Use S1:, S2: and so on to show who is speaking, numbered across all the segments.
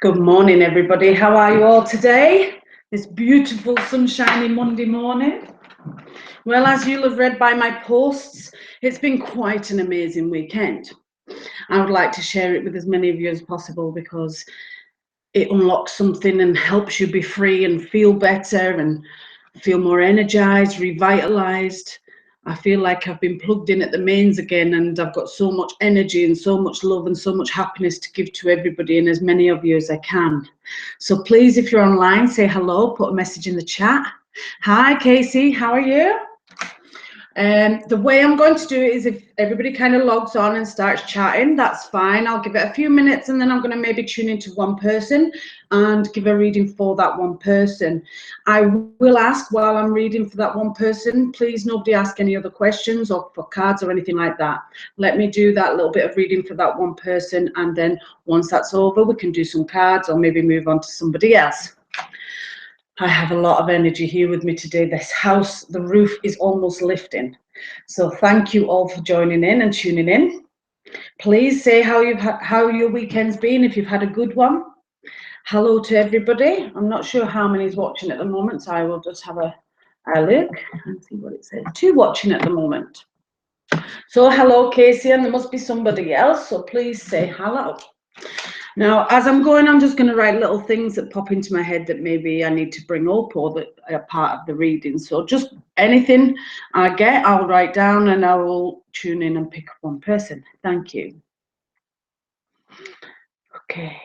S1: Good morning, everybody. How are you all today? This beautiful sunshiny Monday morning. Well, as you'll have read by my posts, it's been quite an amazing weekend. I would like to share it with as many of you as possible because it unlocks something and helps you be free and feel better and feel more energized, revitalized. I feel like I've been plugged in at the mains again, and I've got so much energy and so much love and so much happiness to give to everybody and as many of you as I can. So please, if you're online, say hello, put a message in the chat. Hi, Casey, how are you? The way I'm going to do it is if everybody kind of logs on and starts chatting, that's fine. I'll give it a few minutes and then I'm going to maybe tune into one person and give a reading for that one person. I will ask while I'm reading for that one person, please nobody ask any other questions or for cards or anything like that. Let me do that little bit of reading for that one person, and then once that's over, we can do some cards or maybe move on to somebody else. I have a lot of energy here with me today. This house, the roof is almost lifting. So thank you all for joining in and tuning in. Please say how your weekend's been, if you've had a good one. Hello to everybody. I'm not sure how many is watching at the moment, so I will just have a look and see what it says. 2 watching at the moment. So hello, Casey, and there must be somebody else, so please say hello. Now, as I'm going, I'm just going to write little things that pop into my head that maybe I need to bring up or that are part of the reading. So just anything I get, I'll write down and I will tune in and pick up one person. Thank you. Okay.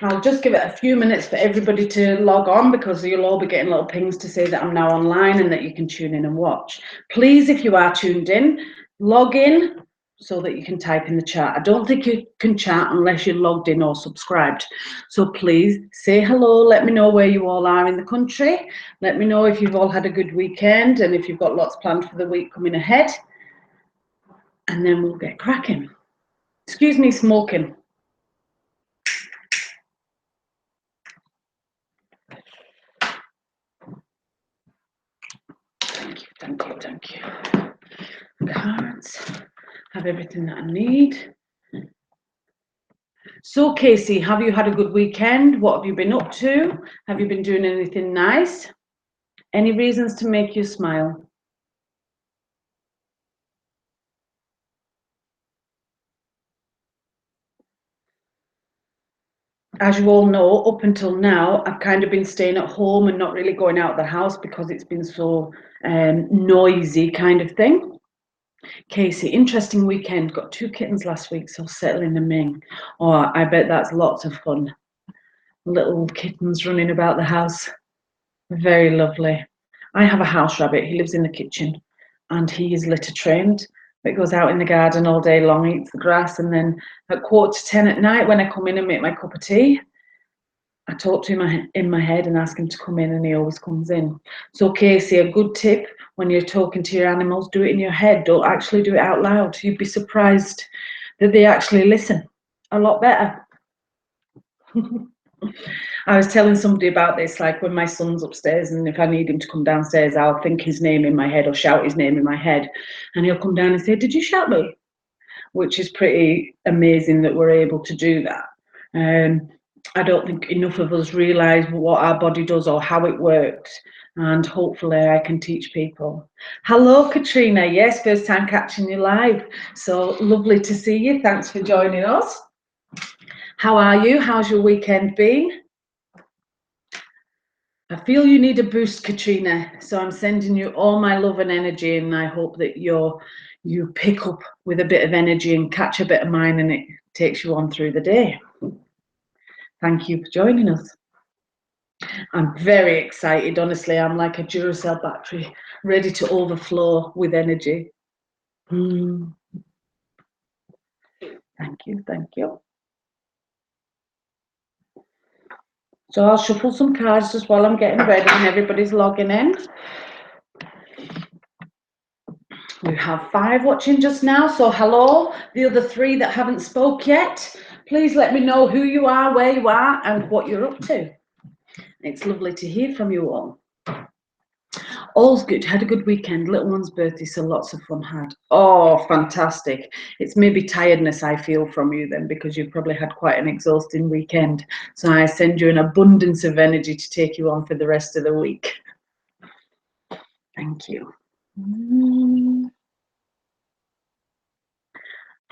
S1: I'll just give it a few minutes for everybody to log on because you'll all be getting little pings to say that I'm now online and that you can tune in and watch. Please, if you are tuned in, log in so that you can type in the chat. I don't think you can chat unless you're logged in or subscribed. So please say hello. Let me know where you all are in the country. Let me know if you've all had a good weekend and if you've got lots planned for the week coming ahead. And then we'll get cracking. Excuse me, smoking. Thank you. Cards. Have everything that I need. So Casey, have you had a good weekend? What have you been up to? Have you been doing anything nice? Any reasons to make you smile? As you all know, up until now, I've kind of been staying at home and not really going out of the house because it's been so noisy kind of thing. Casey, interesting weekend. Got 2 kittens last week, so settling them in. Oh, I bet that's lots of fun. Little kittens running about the house. Very lovely. I have a house rabbit. He lives in the kitchen and he is litter trained. It goes out in the garden all day long, eats the grass, and then at 9:15 at night when I come in and make my cup of tea, I talk to him in my head and ask him to come in, and he always comes in. So Casey, a good tip when you're talking to your animals, do it in your head. Don't actually do it out loud. You'd be surprised that they actually listen a lot better. I was telling somebody about this, like when my son's upstairs and if I need him to come downstairs, I'll think his name in my head or shout his name in my head, and he'll come down and say, "Did you shout me?" Which is pretty amazing that we're able to do that. I don't think enough of us realise what our body does or how it works, and hopefully I can teach people. Hello, Katrina. Yes, first time catching you live. So lovely to see you. Thanks for joining us. How are you? How's your weekend been? I feel you need a boost, Katrina. So I'm sending you all my love and energy, and I hope that you pick up with a bit of energy and catch a bit of mine, and it takes you on through the day. Thank you for joining us. I'm very excited, honestly. I'm like a Duracell battery, ready to overflow with energy. Thank you, thank you. So I'll shuffle some cards just while I'm getting ready and everybody's logging in. We have 5 watching just now, so hello. The other 3 that haven't spoke yet, please let me know who you are, where you are, and what you're up to. It's lovely to hear from you all. All's good. Had a good weekend. Little one's birthday, so lots of fun had. Oh, fantastic. It's maybe tiredness I feel from you then, because you've probably had quite an exhausting weekend. So I send you an abundance of energy to take you on for the rest of the week. Thank you.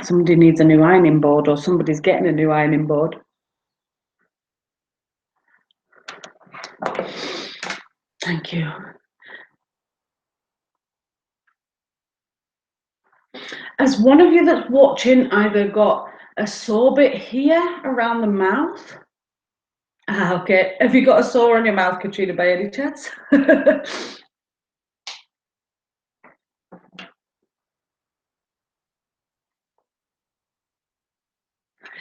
S1: Somebody needs a new ironing board, or somebody's getting a new ironing board. Thank you. Has one of you that's watching either got a sore bit here around the mouth? Okay. Have you got a sore on your mouth, Katrina, by any chance?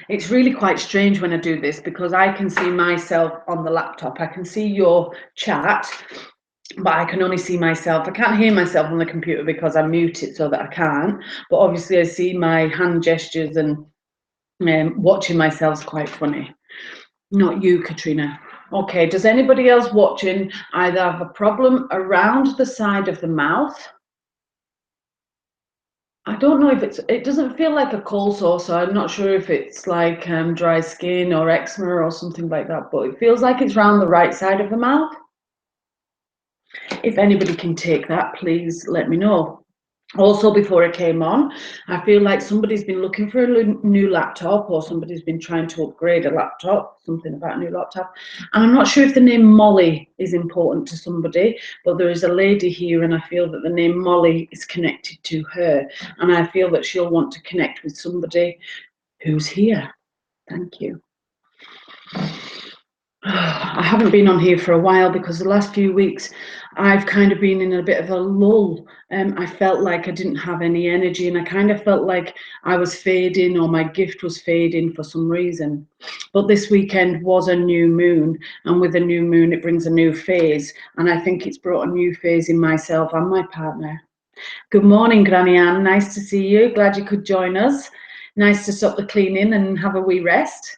S1: It's really quite strange when I do this, because I can see myself on the laptop. I can see your chat, but I can only see myself. I can't hear myself on the computer because I mute it so that I can't. But obviously I see my hand gestures, and watching myself's quite funny. Not you, Katrina. Okay, does anybody else watching either have a problem around the side of the mouth? I don't know if it doesn't feel like a cold sore, so I'm not sure if it's like dry skin or eczema or something like that, but it feels like it's round the right side of the mouth. If anybody can take that, please let me know. Also, before I came on, I feel like somebody's been looking for a new laptop, or somebody's been trying to upgrade a laptop, something about a new laptop. And I'm not sure if the name Molly is important to somebody, but there is a lady here, and I feel that the name Molly is connected to her. And I feel that she'll want to connect with somebody who's here. Thank you. I haven't been on here for a while because the last few weeks I've kind of been in a bit of a lull. I felt like I didn't have any energy, and I kind of felt like I was fading, or my gift was fading for some reason. But this weekend was a new moon, and with a new moon it brings a new phase, and I think it's brought a new phase in myself and my partner. Good morning, Granny Ann. Nice to see you. Glad you could join us. Nice to stop the cleaning and have a wee rest.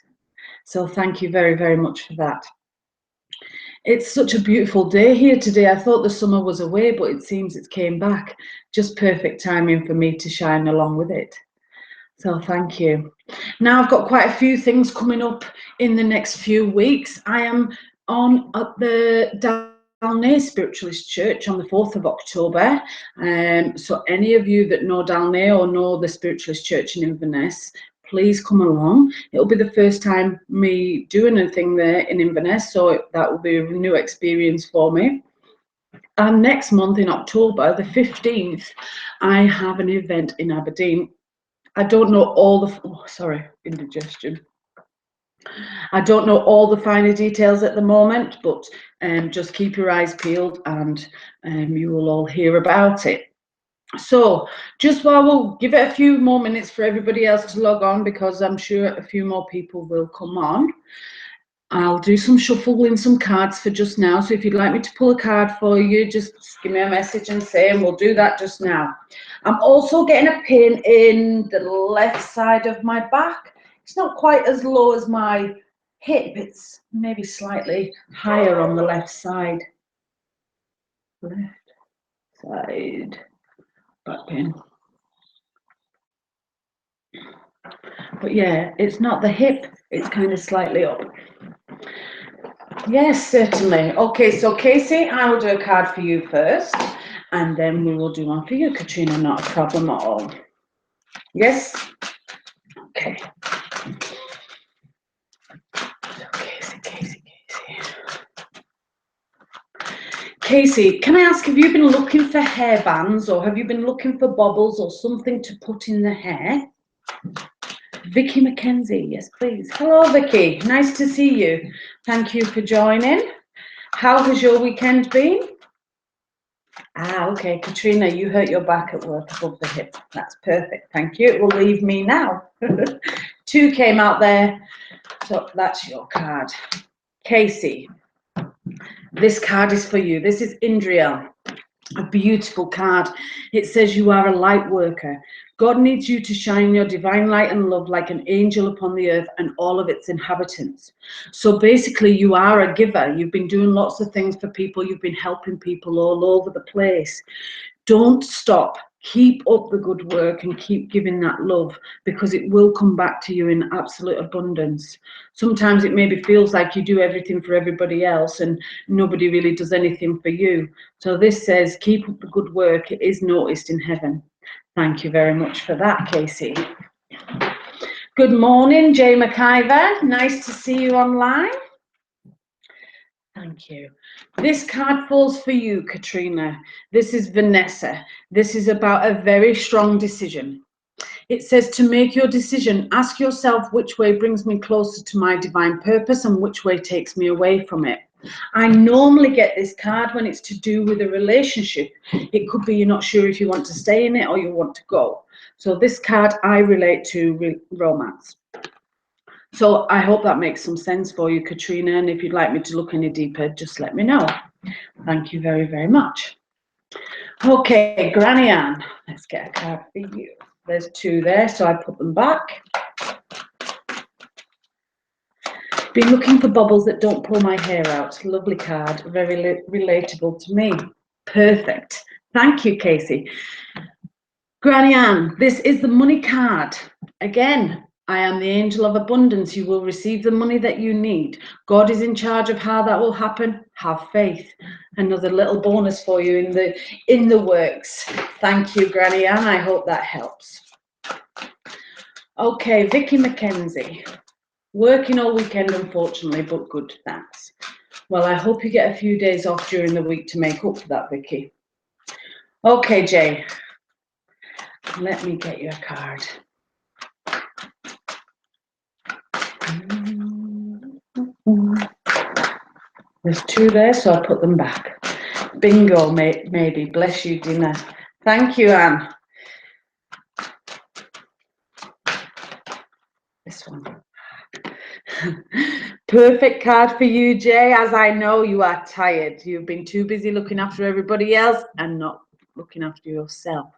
S1: So thank you very, very much for that. It's such a beautiful day here today. I thought the summer was away, but it seems it's came back. Just perfect timing for me to shine along with it. So thank you. Now I've got quite a few things coming up in the next few weeks. I am on at the Dalnay Spiritualist Church on the 4th of October. So any of you that know Dalnay or know the Spiritualist Church in Inverness, please come along. It'll be the first time me doing anything there in Inverness, so that will be a new experience for me. And next month in October, the 15th, I have an event in Aberdeen. I don't know all the, indigestion. I don't know all the finer details at the moment, but just keep your eyes peeled, and you will all hear about it. So just while we'll give it a few more minutes for everybody else to log on, because I'm sure a few more people will come on, I'll do some shuffling some cards for just now. So if you'd like me to pull a card for you, just give me a message and say, and we'll do that just now. I'm also getting a pain in the left side of my back. It's not quite as low as my hip. It's maybe slightly higher on the left side. Left side back pain. But yeah, it's not the hip, it's kind of slightly up. Yes, certainly. Okay, so Casey, I will do a card for you first, and then we will do one for you, Katrina. Not a problem at all. Yes? Okay. Casey, can I ask, have you been looking for hair bands, or have you been looking for bobbles or something to put in the hair? Vicky McKenzie, yes, please. Hello, Vicky. Nice to see you. Thank you for joining. How has your weekend been? Okay, Katrina, you hurt your back at work above the hip. That's perfect. Thank you. It will leave me now. 2 came out there, so that's your card. Casey, this card is for you. This is Indriel. A beautiful card. It says you are a light worker. God needs you to shine your divine light and love like an angel upon the earth and all of its inhabitants. So basically, you are a giver. You've been doing lots of things for people. You've been helping people all over the place. Don't stop. Keep up the good work and keep giving that love, because it will come back to you in absolute abundance. Sometimes it maybe feels like you do everything for everybody else and nobody really does anything for you. So this says, keep up the good work. It is noticed in heaven. Thank you very much for that, Casey. Good morning, Jay McIver. Nice to see you online. Thank you. This card falls for you, Katrina. This is Vanessa. This is about a very strong decision. It says to make your decision, ask yourself which way brings me closer to my divine purpose and which way takes me away from it. I normally get this card when it's to do with a relationship. It could be you're not sure if you want to stay in it or you want to go. So this card I relate to romance. So I hope that makes some sense for you, Katrina. And if you'd like me to look any deeper, just let me know. Thank you very, very much. Okay, Granny Ann, let's get a card for you. There's two there, so I put them back. Been looking for bubbles that don't pull my hair out. Lovely card, very relatable to me. Perfect. Thank you, Casey. Granny Ann, this is the money card. Again, I am the angel of abundance. You will receive the money that you need. God is in charge of how that will happen. Have faith. Another little bonus for you in the works. Thank you, Granny Ann. I hope that helps. Okay, Vicky McKenzie. Working all weekend, unfortunately, but good, thanks. Well, I hope you get a few days off during the week to make up for that, Vicky. Okay, Jay. Let me get you a card. There's two there, so I put them back. Bingo, maybe. Bless you, Dina. Thank you, Anne. This one. Perfect card for you, Jay, as I know you are tired. You've been too busy looking after everybody else and not looking after yourself.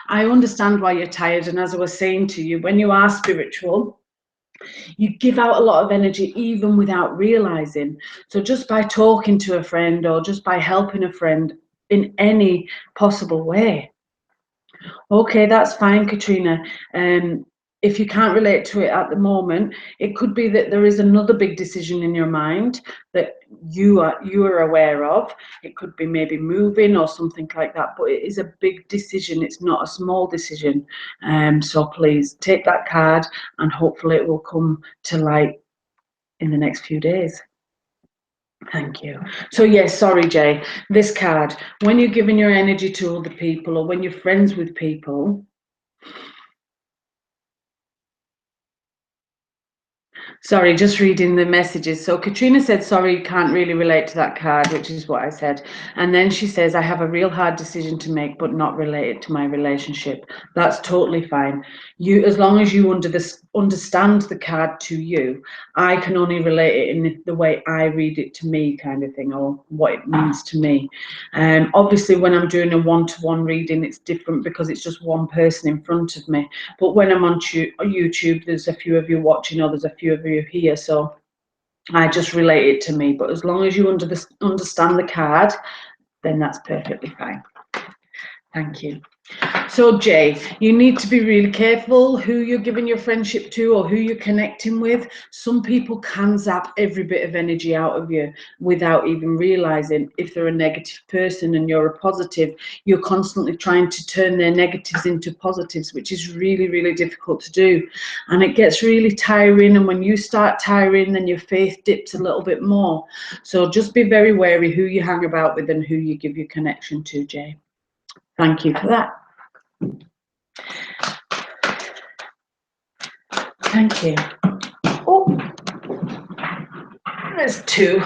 S1: I understand why you're tired, and as I was saying to you, when you are spiritual, you give out a lot of energy even without realizing. So just by talking to a friend or just by helping a friend in any possible way. Okay, that's fine, Katrina. If you can't relate to it at the moment, it could be that there is another big decision in your mind that you are aware of. It could be maybe moving or something like that, but it is a big decision. It's not a small decision. So please take that card and hopefully it will come to light in the next few days. Thank you. So yes, sorry, Jay, this card, when you're giving your energy to other people or when you're friends with people, sorry, just reading the messages. So Katrina said, sorry, can't really relate to that card, which is what I said. And then she says, I have a real hard decision to make, but not related to my relationship. That's totally fine. You, as long as you understand the card to you, I can only relate it in the way I read it to me, kind of thing, or what it means to me. Obviously, when I'm doing a one-to-one reading, it's different because it's just one person in front of me. But when I'm on YouTube, there's a few of you watching, or there's a few of you here, so I just relate it to me. But as long as you understand the card, then that's perfectly fine. Thank you. So Jay, you need to be really careful who you're giving your friendship to or who you're connecting with. Some people can zap every bit of energy out of you without even realizing. If they're a negative person and you're a positive, you're constantly trying to turn their negatives into positives, which is really, really difficult to do. And it gets really tiring. And when you start tiring, then your faith dips a little bit more. So just be very wary who you hang about with and who you give your connection to, Jay. Thank you for that. Thank you. Oh, there's two.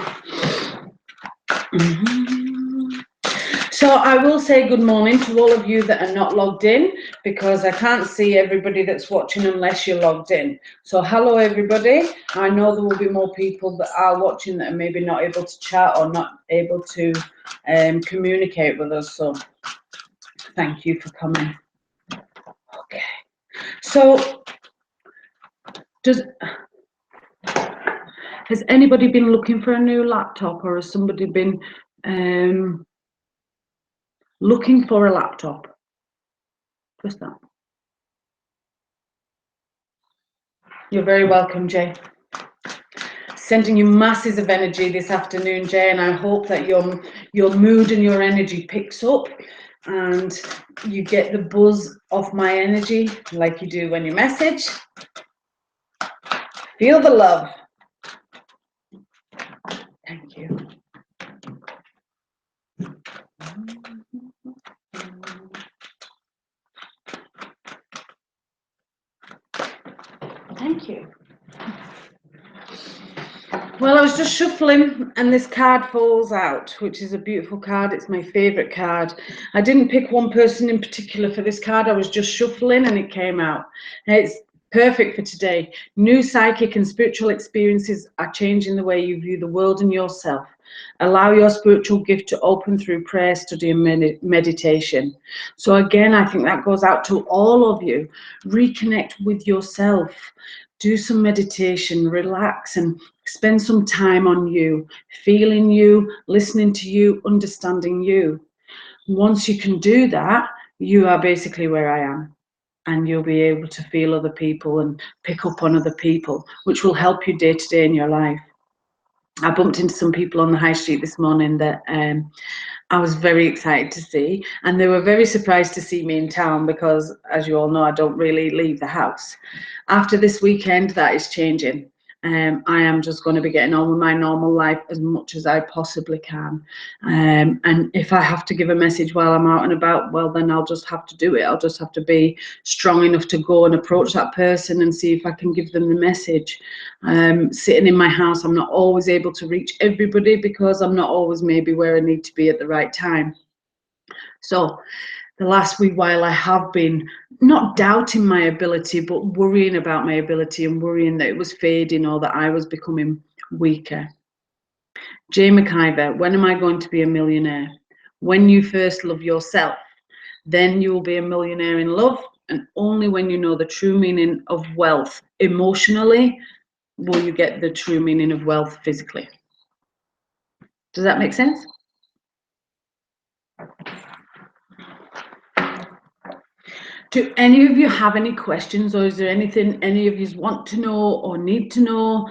S1: So I will say good morning to all of you that are not logged in, because I can't see everybody that's watching unless you're logged in. So hello everybody. I know there will be more people that are watching that are maybe not able to chat or not able to communicate with us. So thank you for coming. Okay. So, has anybody been looking for a new laptop, or has somebody been looking for a laptop? Just that. You're very welcome, Jay. Sending you masses of energy this afternoon, Jay, and I hope that your mood and your energy picks up and you get the buzz of my energy like you do when you message. Feel the love. Thank you. Thank you. Well, I was just shuffling and this card falls out, which is a beautiful card. It's my favourite card. I didn't pick one person in particular for this card. I was just shuffling and it came out. And it's perfect for today. New psychic and spiritual experiences are changing the way you view the world and yourself. Allow your spiritual gift to open through prayer, study and meditation. So again, I think that goes out to all of you. Reconnect with yourself. Do some meditation, relax and spend some time on you, feeling you, listening to you, understanding you. Once you can do that, you are basically where I am. And you'll be able to feel other people and pick up on other people, which will help you day to day in your life. I bumped into some people on the high street this morning that I was very excited to see, and they were very surprised to see me in town because, as you all know, I don't really leave the house. After this weekend, that is changing. I am just going to be getting on with my normal life as much as I possibly can. And if I have to give a message while I'm out and about, well, then I'll just have to do it. I'll just have to be strong enough to go and approach that person and see if I can give them the message. Sitting in my house, I'm not always able to reach everybody because I'm not always maybe where I need to be at the right time. So the last wee while I have been not doubting my ability, but worrying about my ability and worrying that it was fading or that I was becoming weaker. Jay McIver, when am I going to be a millionaire? When you first love yourself, then you will be a millionaire in love, and only when you know the true meaning of wealth emotionally will you get the true meaning of wealth physically. Does that make sense? Do any of you have any questions, or is there anything any of you want to know or need to know?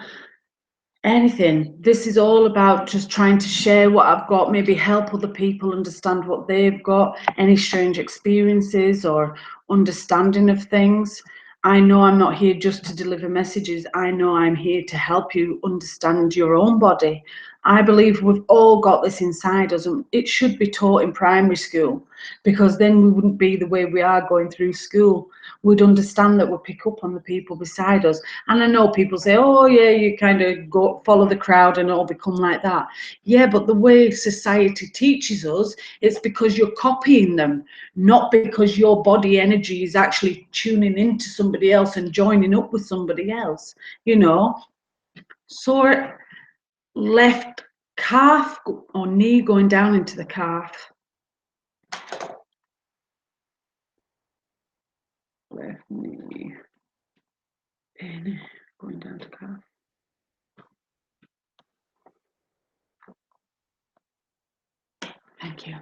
S1: Anything. This is all about just trying to share what I've got, maybe help other people understand what they've got, any strange experiences or understanding of things. I know I'm not here just to deliver messages. I know I'm here to help you understand your own body. I believe we've all got this inside us, and it should be taught in primary school, because then we wouldn't be the way we are going through school. We'd understand that we'll pick up on the people beside us. And I know people say, oh yeah, you kind of go follow the crowd and all become like that. Yeah, but the way society teaches us, it's because you're copying them, not because your body energy is actually tuning into somebody else and joining up with somebody else, you know. Sore left calf or knee going down into the calf. Left knee, pain going down to calf. Thank you.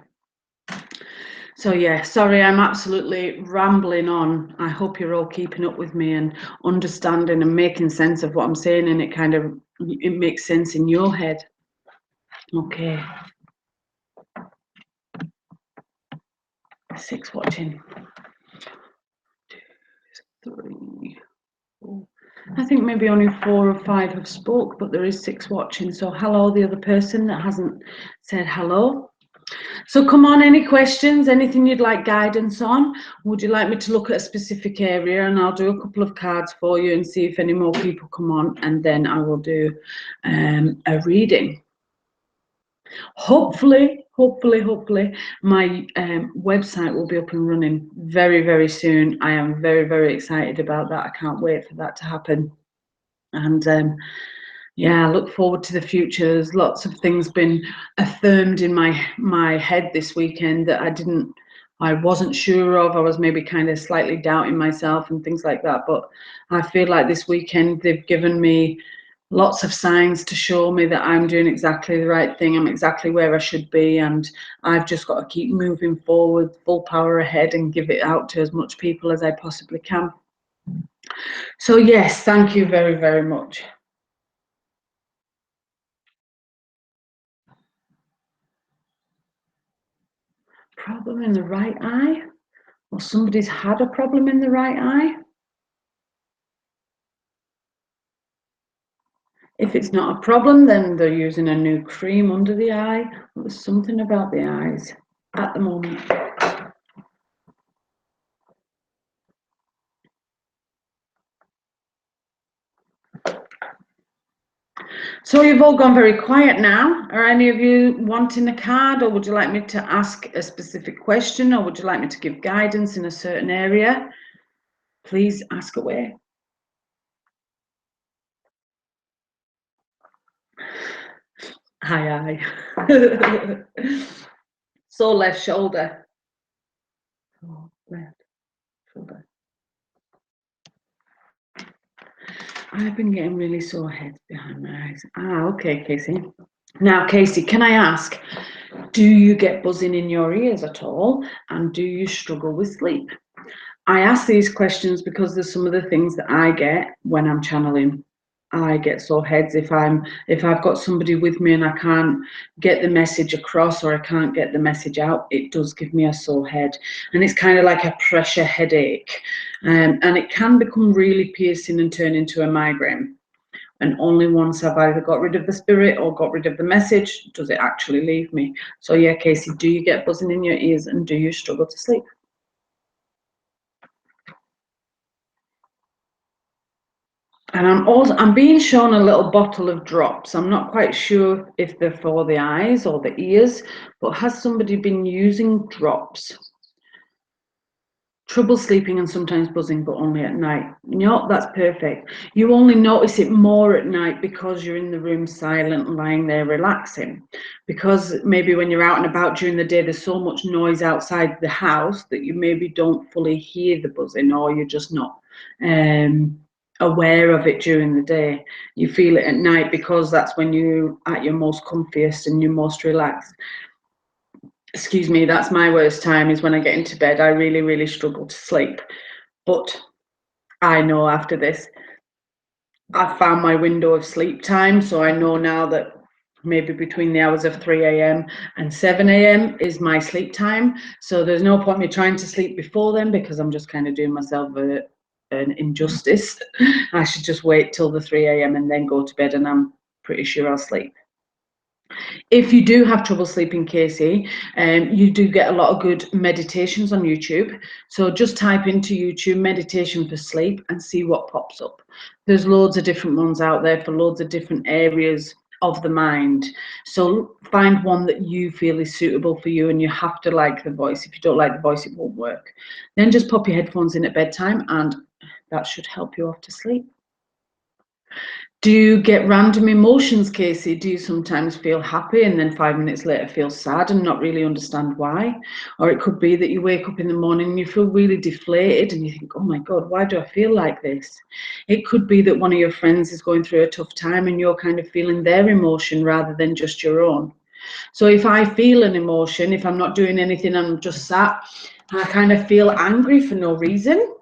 S1: So yeah, sorry, I'm absolutely rambling on. I hope you're all keeping up with me and understanding and making sense of what I'm saying, and it makes sense in your head. Okay. 6 watching. 2, 3, 4. I think maybe only 4 or 5 have spoke, but there is 6 watching. So hello, the other person that hasn't said hello. So come on, any questions, anything you'd like guidance on? Would you like me to look at a specific area? And I'll do a couple of cards for you and see if any more people come on, and then I will do a reading. Hopefully my website will be up and running very, very soon. I am very, very excited about that. I can't wait for that to happen. And yeah, I look forward to the future. There's lots of things been affirmed in my head this weekend that I didn't I wasn't sure of. I was maybe kind of slightly doubting myself and things like that. But I feel like this weekend they've given me lots of signs to show me that I'm doing exactly the right thing. I'm exactly where I should be. And I've just got to keep moving forward, full power ahead, and give it out to as much people as I possibly can. So yes, thank you very, very much. Problem in the right eye? Or somebody's had a problem in the right eye? If it's not a problem, then they're using a new cream under the eye. There's something about the eyes at the moment. So you've all gone very quiet now. Are any of you wanting a card, or would you like me to ask a specific question, or would you like me to give guidance in a certain area? Please ask away. Aye, aye. So left shoulder. Oh, left shoulder. I've been getting really sore heads behind my eyes. Okay, Casey. Now, Casey, can I ask, do you get buzzing in your ears at all? And do you struggle with sleep? I ask these questions because there's some of the things that I get when I'm channeling. I get sore heads if I've got somebody with me and I can't get the message across, or I can't get the message out. It does give me a sore head, and it's kind of like a pressure headache, and it can become really piercing and turn into a migraine. And only once I've either got rid of the spirit or got rid of the message does it actually leave me. So yeah, Casey, do you get buzzing in your ears, and do you struggle to sleep? And I'm being shown a little bottle of drops. I'm not quite sure if they're for the eyes or the ears, but has somebody been using drops? Trouble sleeping and sometimes buzzing, but only at night. No, that's perfect. You only notice it more at night because you're in the room silent and lying there relaxing. Because maybe when you're out and about during the day, there's so much noise outside the house that you maybe don't fully hear the buzzing, or you're just not aware of it during the day. You feel it at night because that's when you're at your most comfiest and you're most relaxed. Excuse me, that's my worst time, is when I get into bed. I really, really struggle to sleep. But I know after this, I've found my window of sleep time. So I know now that maybe between the hours of 3 a.m. and 7 a.m. is my sleep time. So there's no point me trying to sleep before then, because I'm just kind of doing myself an injustice. I should just wait till the 3 a.m. and then go to bed, and I'm pretty sure I'll sleep. If you do have trouble sleeping, Casey, you do get a lot of good meditations on YouTube. So just type into YouTube meditation for sleep and see what pops up. There's loads of different ones out there for loads of different areas of the mind. So find one that you feel is suitable for you, and you have to like the voice. If you don't like the voice, it won't work. Then just pop your headphones in at bedtime, and that should help you off to sleep. Do you get random emotions, Casey? Do you sometimes feel happy and then 5 minutes later feel sad and not really understand why? Or it could be that you wake up in the morning and you feel really deflated and you think, oh my God, why do I feel like this? It could be that one of your friends is going through a tough time and you're kind of feeling their emotion rather than just your own. So if I feel an emotion, if I'm not doing anything, I'm just sat, and I kind of feel angry for no reason,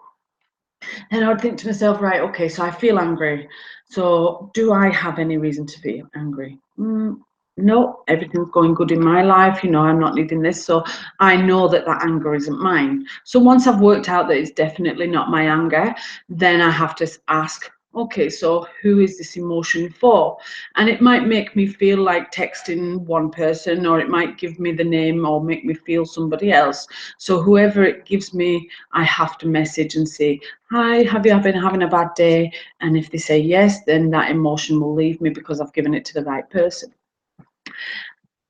S1: and I would think to myself, right, okay, so I feel angry. So do I have any reason to feel angry? No, everything's going good in my life. You know, I'm not needing this. So I know that that anger isn't mine. So once I've worked out that it's definitely not my anger, then I have to ask, okay, so who is this emotion for? And it might make me feel like texting one person, or it might give me the name or make me feel somebody else. So whoever it gives me, I have to message and say, hi, have you been having a bad day? And if they say yes, then that emotion will leave me because I've given it to the right person.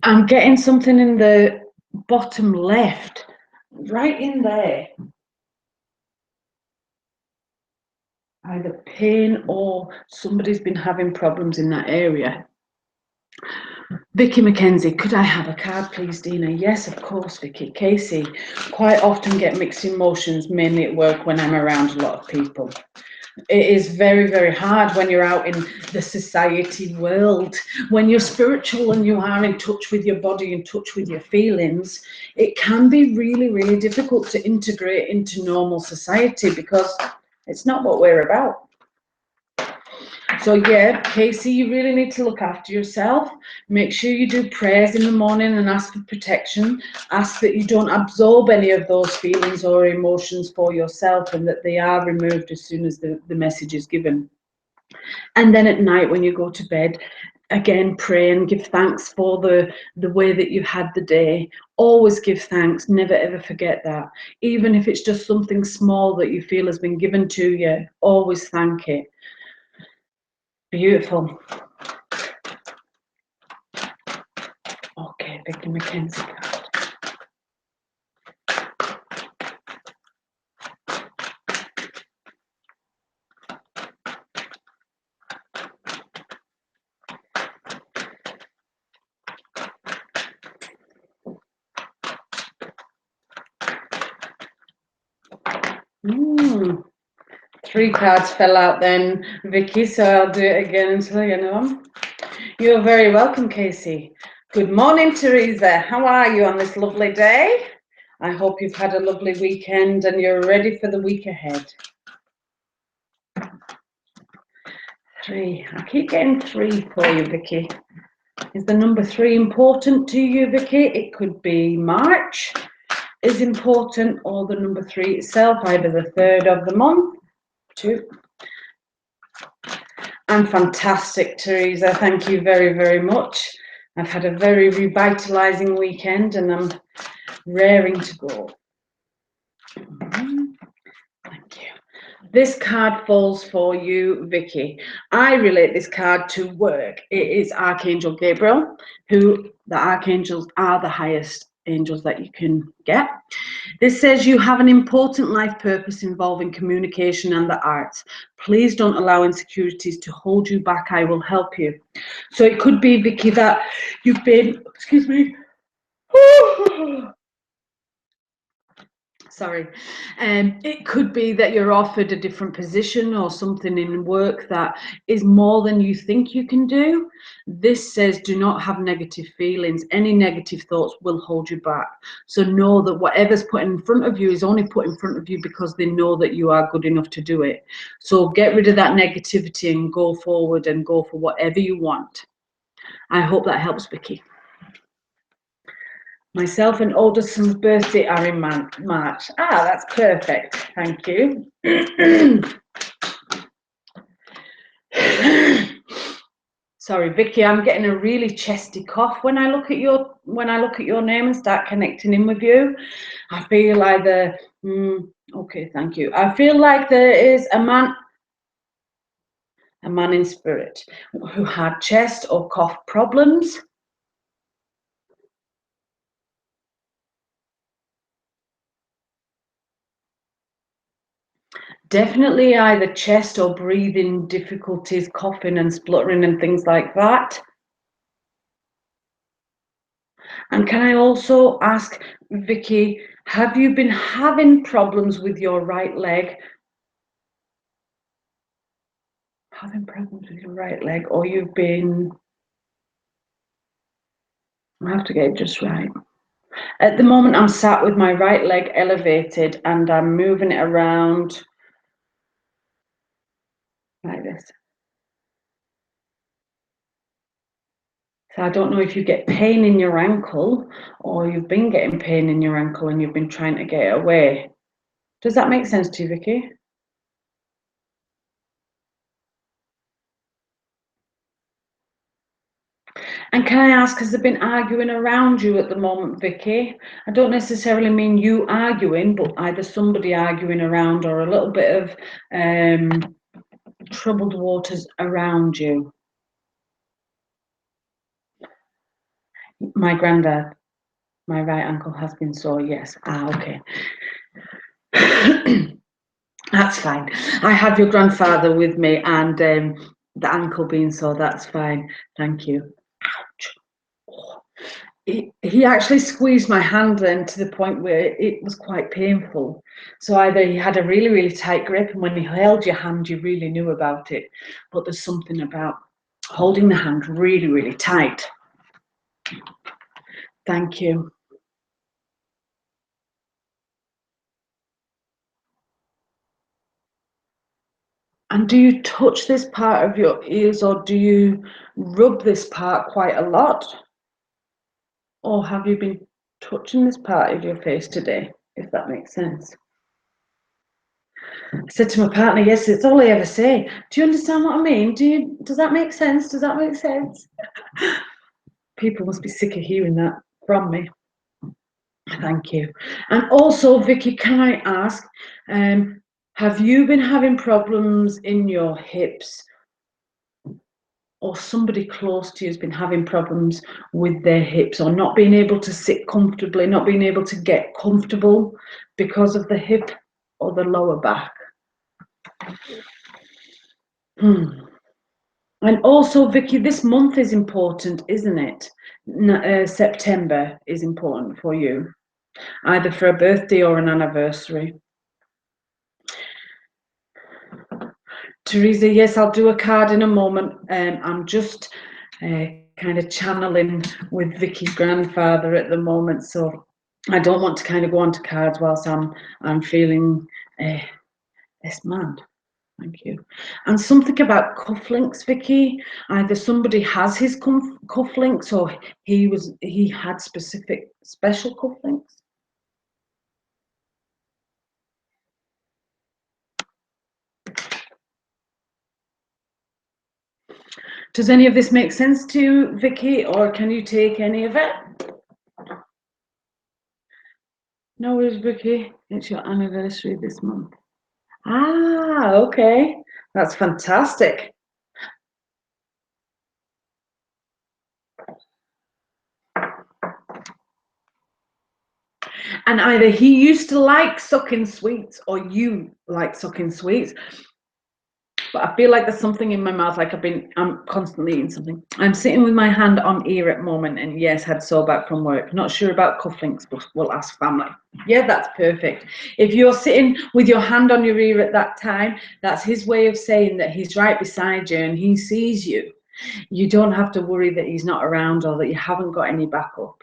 S1: I'm getting something in the bottom left, right in there. Either pain or somebody's been having problems in that area. Vicky McKenzie, could I have a card, please, Dina? Yes, of course, Vicky. Casey, quite often get mixed emotions, mainly at work when I'm around a lot of people. It is very, very hard when you're out in the society world. When you're spiritual and you are in touch with your body, in touch with your feelings, it can be really, really difficult to integrate into normal society because it's not what we're about. So yeah, Casey, you really need to look after yourself. Make sure you do prayers in the morning and ask for protection. Ask that you don't absorb any of those feelings or emotions for yourself and that they are removed as soon as the message is given. And then at night when you go to bed, again, pray and give thanks for the way that you had the day. Always give thanks, never ever forget that. Even if it's just something small that you feel has been given to you, always thank it. Beautiful. Okay, Vicky McKenzie card. Three cards fell out then, Vicky, so I'll do it again until you know them. You're very welcome, Casey. Good morning, Teresa. How are you on this lovely day? I hope you've had a lovely weekend and you're ready for the week ahead. 3. I keep getting 3 for you, Vicky. Is the number 3 important to you, Vicky? It could be March is important or the number 3 itself, either the 3rd of the month. 2. I'm fantastic, Teresa. Thank you very, very much. I've had a very revitalising weekend and I'm raring to go. Thank you. This card falls for you, Vicky. I relate this card to work. It is Archangel Gabriel, who the archangels are the highest angels that you can get. This says you have an important life purpose involving communication and the arts. Please don't allow insecurities to hold you back. I will help you. So it could be, Vicky, that you've been, excuse me, sorry, it could be that you're offered a different position or something in work that is more than you think you can do. This says do not have negative feelings. Any negative thoughts will hold you back. So know that whatever's put in front of you is only put in front of you because they know that you are good enough to do it. So get rid of that negativity and go forward and go for whatever you want. I hope that helps, Vicky. Myself and older son's birthday are in March. Ah, that's perfect. Thank you. Sorry, Vicky, I'm getting a really chesty cough when I look at your name and start connecting in with you. I feel like okay, thank you. I feel like there is a man in spirit who had chest or cough problems. Definitely either chest or breathing difficulties, coughing and spluttering and things like that. And can I also ask, Vicky, have you been having problems with your right leg? Having problems with your right leg, or you've been, I have to get it just right. At the moment, I'm sat with my right leg elevated and I'm moving it around like this. So I don't know if you get pain in your ankle or you've been getting pain in your ankle and you've been trying to get it away. Does that make sense to you, Vicky? And can I ask, has there been arguing around you at the moment, Vicky? I don't necessarily mean you arguing, but either somebody arguing around or a little bit of troubled waters around you. My granddad, my right ankle has been sore, yes. Ah, okay. That's fine. I have your grandfather with me and the ankle being sore, that's fine. Thank you. Ouch. He actually squeezed my hand then to the point where it was quite painful. So either he had a really, really tight grip, and when he held your hand, you really knew about it. But there's something about holding the hand really, really tight. Thank you. And do you touch this part of your ears, or do you rub this part quite a lot? Or have you been touching this part of your face today, if that makes sense? I said to my partner, yes, it's all I ever say. Do you understand what I mean? Does that make sense? Does that make sense? People must be sick of hearing that from me. Thank you. And also, Vicky, can I ask, have you been having problems in your hips, or somebody close to you has been having problems with their hips, or not being able to sit comfortably, not being able to get comfortable because of the hip or the lower back? And also, Vicky, this month is important, isn't it? September is important for you, either for a birthday or an anniversary. Teresa, yes, I'll do a card in a moment. I'm just kind of channeling with Vicky's grandfather at the moment, so I don't want to kind of go on to cards whilst I'm feeling this man. Thank you. And something about cufflinks, Vicky. Either somebody has his cufflinks, or he had special cufflinks. Does any of this make sense to you, Vicky, or can you take any of it? No worries, Vicky. It's your anniversary this month. Ah, okay. That's fantastic. And either he used to like sucking sweets, or you like sucking sweets. But I feel like there's something in my mouth, like I'm constantly eating something. I'm sitting with my hand on ear at the moment, and yes, had sore back from work. Not sure about cufflinks, but we'll ask family. Yeah, that's perfect. If you're sitting with your hand on your ear at that time, that's his way of saying that he's right beside you and he sees you. You don't have to worry that he's not around or that you haven't got any backup.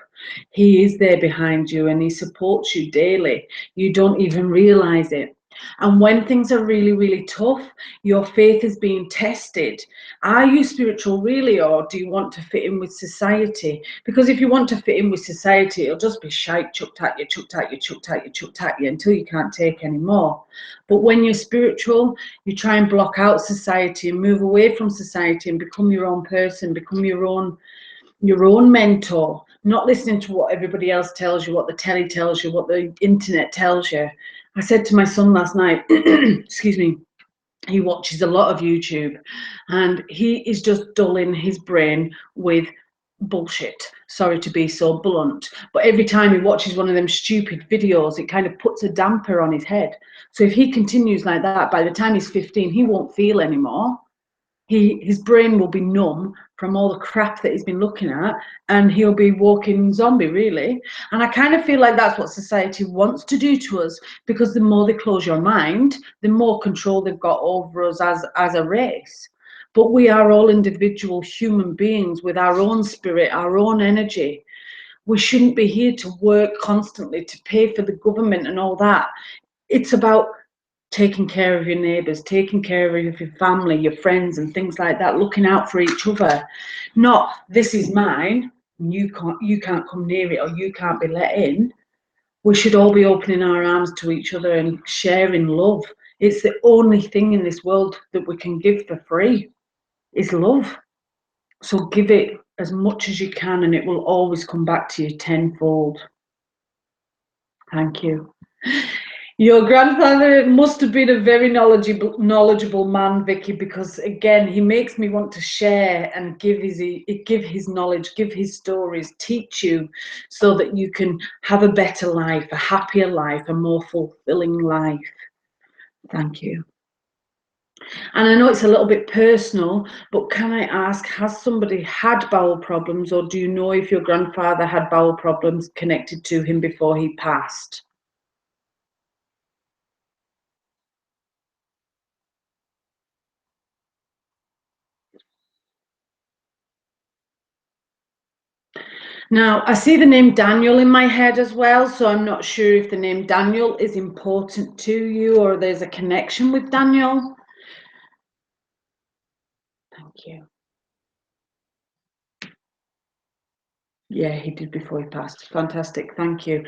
S1: He is there behind you and he supports you daily. You don't even realize it. And when things are really, really tough, your faith is being tested. Are you spiritual really, or do you want to fit in with society? Because if you want to fit in with society, it'll just be shite chucked at you, chucked at you, chucked at you, chucked at you until you can't take any more. But when you're spiritual, you try and block out society and move away from society and become your own person, become your own mentor, not listening to what everybody else tells you, what the telly tells you, what the internet tells you. I said to my son last night, excuse me, he watches a lot of YouTube and he is just dulling his brain with bullshit. Sorry to be so blunt, but every time he watches one of them stupid videos, it kind of puts a damper on his head. So if he continues like that, by the time he's 15, he won't feel anymore. His brain will be numb from all the crap that he's been looking at, and he'll be walking zombie, really. And I kind of feel like that's what society wants to do to us, because the more they close your mind, the more control they've got over us as a race. But we are all individual human beings with our own spirit, our own energy. We shouldn't be here to work constantly to pay for the government and all that. It's about taking care of your neighbours, taking care of your family, your friends and things like that, looking out for each other. Not, this is mine, and you can't come near it, or you can't be let in. We should all be opening our arms to each other and sharing love. It's the only thing in this world that we can give for free, is love. So give it as much as you can and it will always come back to you tenfold. Thank you. Your grandfather must have been a very knowledgeable man, Vicky, because again, he makes me want to share and give his knowledge, give his stories, teach you, so that you can have a better life, a happier life, a more fulfilling life. Thank you. And I know it's a little bit personal, but can I ask, has somebody had bowel problems, or do you know if your grandfather had bowel problems connected to him before he passed? Now, I see the name Daniel in my head as well, so I'm not sure if the name Daniel is important to you or there's a connection with Daniel. Thank you. Yeah, he did before he passed. Fantastic, thank you.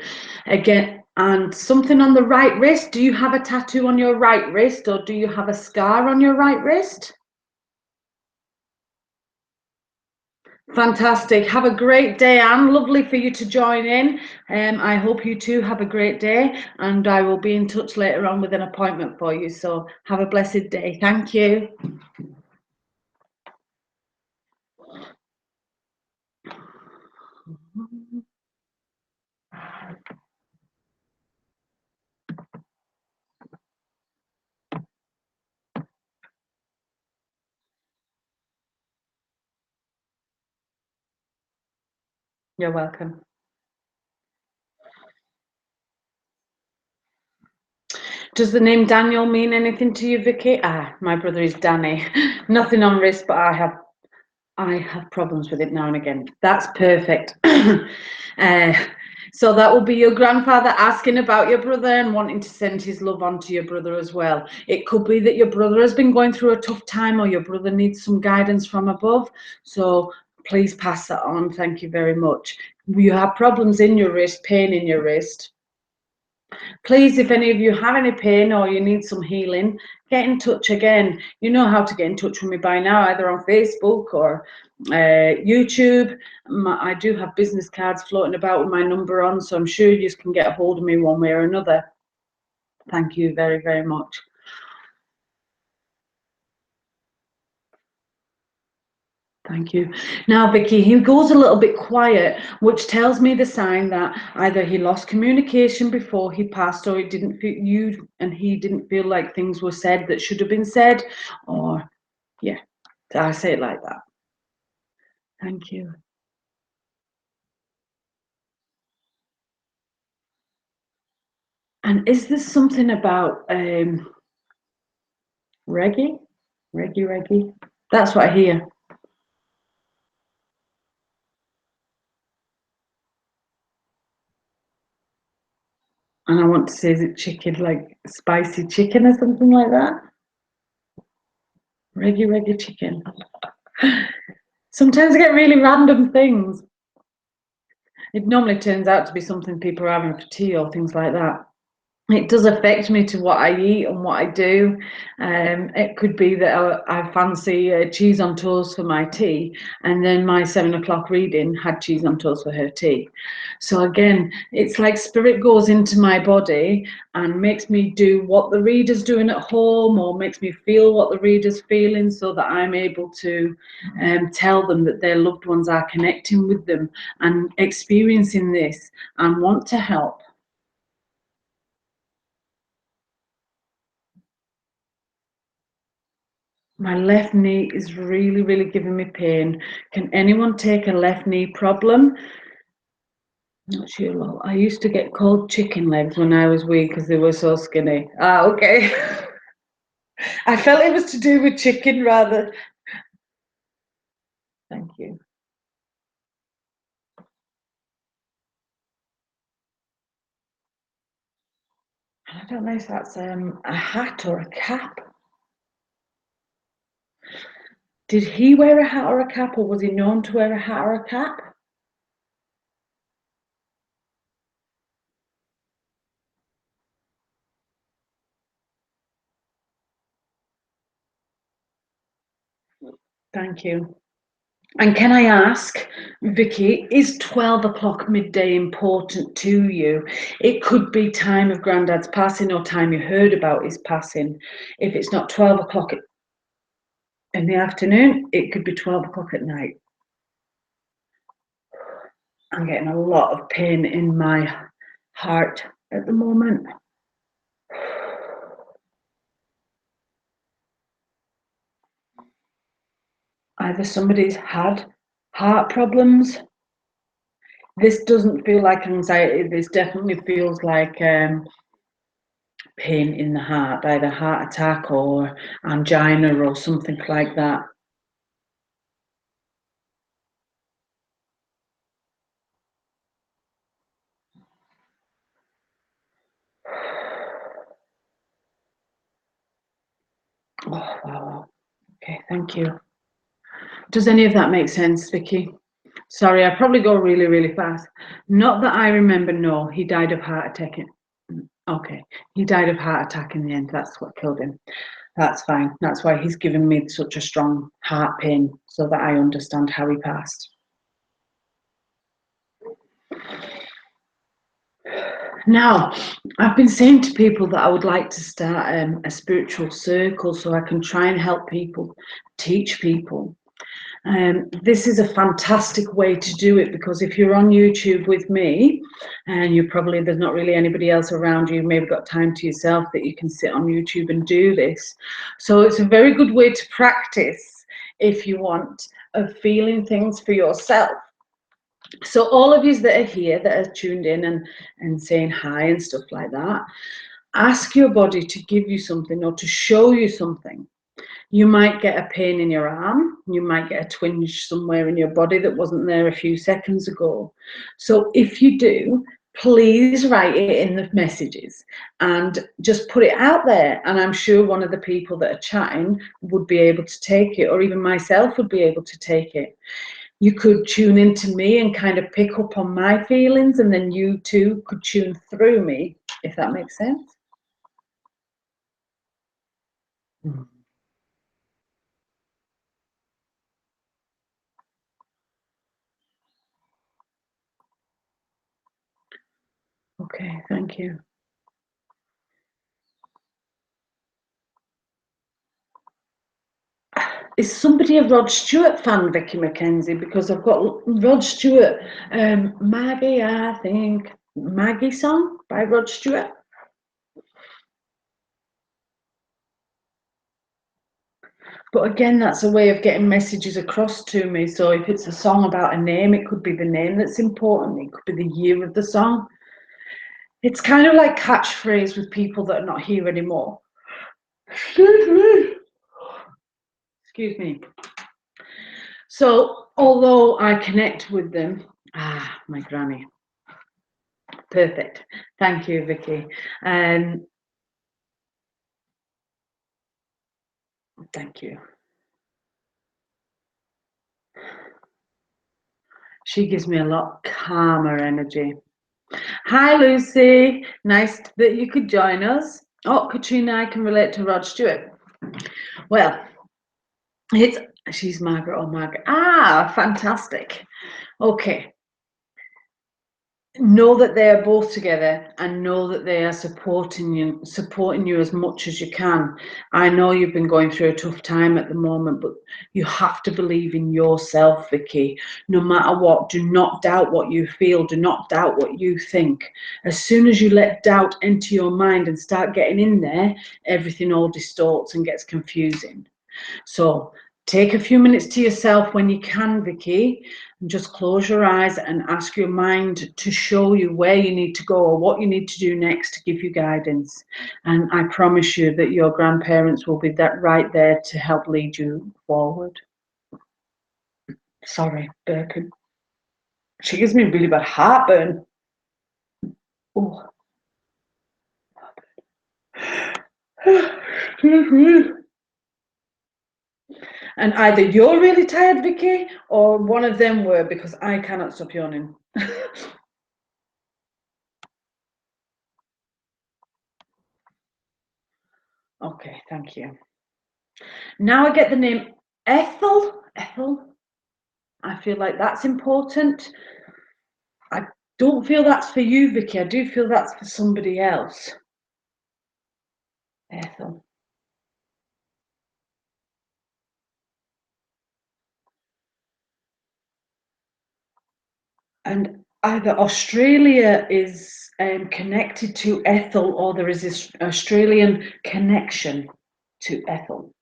S1: Again, and something on the right wrist. Do you have a tattoo on your right wrist, or do you have a scar on your right wrist? Fantastic. Have a great day, Anne. Lovely for you to join in. I hope you too have a great day, and I will be in touch later on with an appointment for you. So have a blessed day. Thank you. You're welcome. Does the name Daniel mean anything to you, Vicky? My brother is Danny. Nothing on wrist, but I have problems with it now and again. That's perfect. So that will be your grandfather asking about your brother and wanting to send his love on to your brother as well. It could be that your brother has been going through a tough time, or your brother needs some guidance from above. So please pass that on. Thank you very much. You have problems in your wrist, pain in your wrist. Please, if any of you have any pain or you need some healing, get in touch again. You know how to get in touch with me by now, either on Facebook or YouTube. I do have business cards floating about with my number on, so I'm sure you can get a hold of me one way or another. Thank you very, very much. Thank you. Now, Vicky, he goes a little bit quiet, which tells me the sign that either he lost communication before he passed, or it didn't feel you and he didn't feel like things were said that should have been said, or yeah, I say it like that. Thank you. And is this something about reggae? Reggae? That's what I hear. And I want to say, is it chicken, like spicy chicken or something like that? Reggae chicken. Sometimes I get really random things. It normally turns out to be something people are having for tea or things like that. It does affect me to what I eat and what I do. It could be that I fancy cheese on toast for my tea, and then my 7 o'clock reading had cheese on toast for her tea. So again, it's like spirit goes into my body and makes me do what the reader's doing at home, or makes me feel what the reader's feeling, so that I'm able to tell them that their loved ones are connecting with them and experiencing this and want to help. My left knee is really, really giving me pain. Can anyone take a left knee problem? Not sure. Lol. I used to get called chicken legs when I was wee because they were so skinny. Okay. I felt it was to do with chicken rather. Thank you. I don't know if that's a hat or a cap. Did he wear a hat or a cap, or was he known to wear a hat or a cap? Thank you. And can I ask, Vicky, is 12 o'clock midday important to you? It could be time of Grandad's passing or time you heard about his passing. If it's not 12 o'clock in the afternoon, it could be 12 o'clock at night. I'm getting a lot of pain in my heart at the moment. Either somebody's had heart problems. This doesn't feel like anxiety. This definitely feels like pain in the heart, either heart attack or angina or something like that. Oh, wow. Okay, thank you. Does any of that make sense, Vicky? Sorry, I probably go really, really fast. Not that I remember, no, he died of heart attack. Okay, he died of heart attack in the end. That's what killed him. That's fine. That's why he's given me such a strong heart pain, so that I understand how he passed. Now, I've been saying to people that I would like to start a spiritual circle so I can try and help people, teach people. This is a fantastic way to do it, because if you're on YouTube with me and there's not really anybody else around you, maybe got time to yourself, that you can sit on YouTube and do this. So it's a very good way to practice, if you want, of feeling things for yourself. So all of you that are here, that are tuned in and saying hi and stuff like that, ask your body to give you something or to show you something. You might get a pain in your arm, you might get a twinge somewhere in your body that wasn't there a few seconds ago. So if you do, please write it in the messages and just put it out there. And I'm sure one of the people that are chatting would be able to take it, or even myself would be able to take it. You could tune into me and kind of pick up on my feelings, and then you too could tune through me, if that makes sense. Okay, thank you. Is somebody a Rod Stewart fan, Vicky McKenzie? Because I've got Rod Stewart, Maggie, I think, Maggie song by Rod Stewart. But again, that's a way of getting messages across to me. So if it's a song about a name, it could be the name that's important. It could be the year of the song. It's kind of like catchphrase with people that are not here anymore. Excuse me. Excuse me. So although I connect with them, my granny. Perfect. Thank you, Vicky. Thank you. She gives me a lot calmer energy. Hi, Lucy. Nice that you could join us. Oh, Katrina, I can relate to Rod Stewart. Well, she's Margaret or Margaret. Fantastic. Okay. Know that they are both together, and know that they are supporting you as much as you can. I know you've been going through a tough time at the moment, but you have to believe in yourself, Vicky. No matter what, do not doubt what you feel. Do not doubt what you think. As soon as you let doubt enter your mind and start getting in there, everything all distorts and gets confusing. So take a few minutes to yourself when you can, Vicky, and just close your eyes and ask your mind to show you where you need to go or what you need to do next to give you guidance. And I promise you that your grandparents will be right there to help lead you forward. Sorry, Birkin. She gives me really bad heartburn. Oh. And either you're really tired, Vicky, or one of them were, because I cannot stop yawning. Okay, thank you. Now I get the name Ethel. Ethel. I feel like that's important. I don't feel that's for you, Vicky. I do feel that's for somebody else. Ethel. And either Australia is connected to Ethel, or there is this Australian connection to Ethel.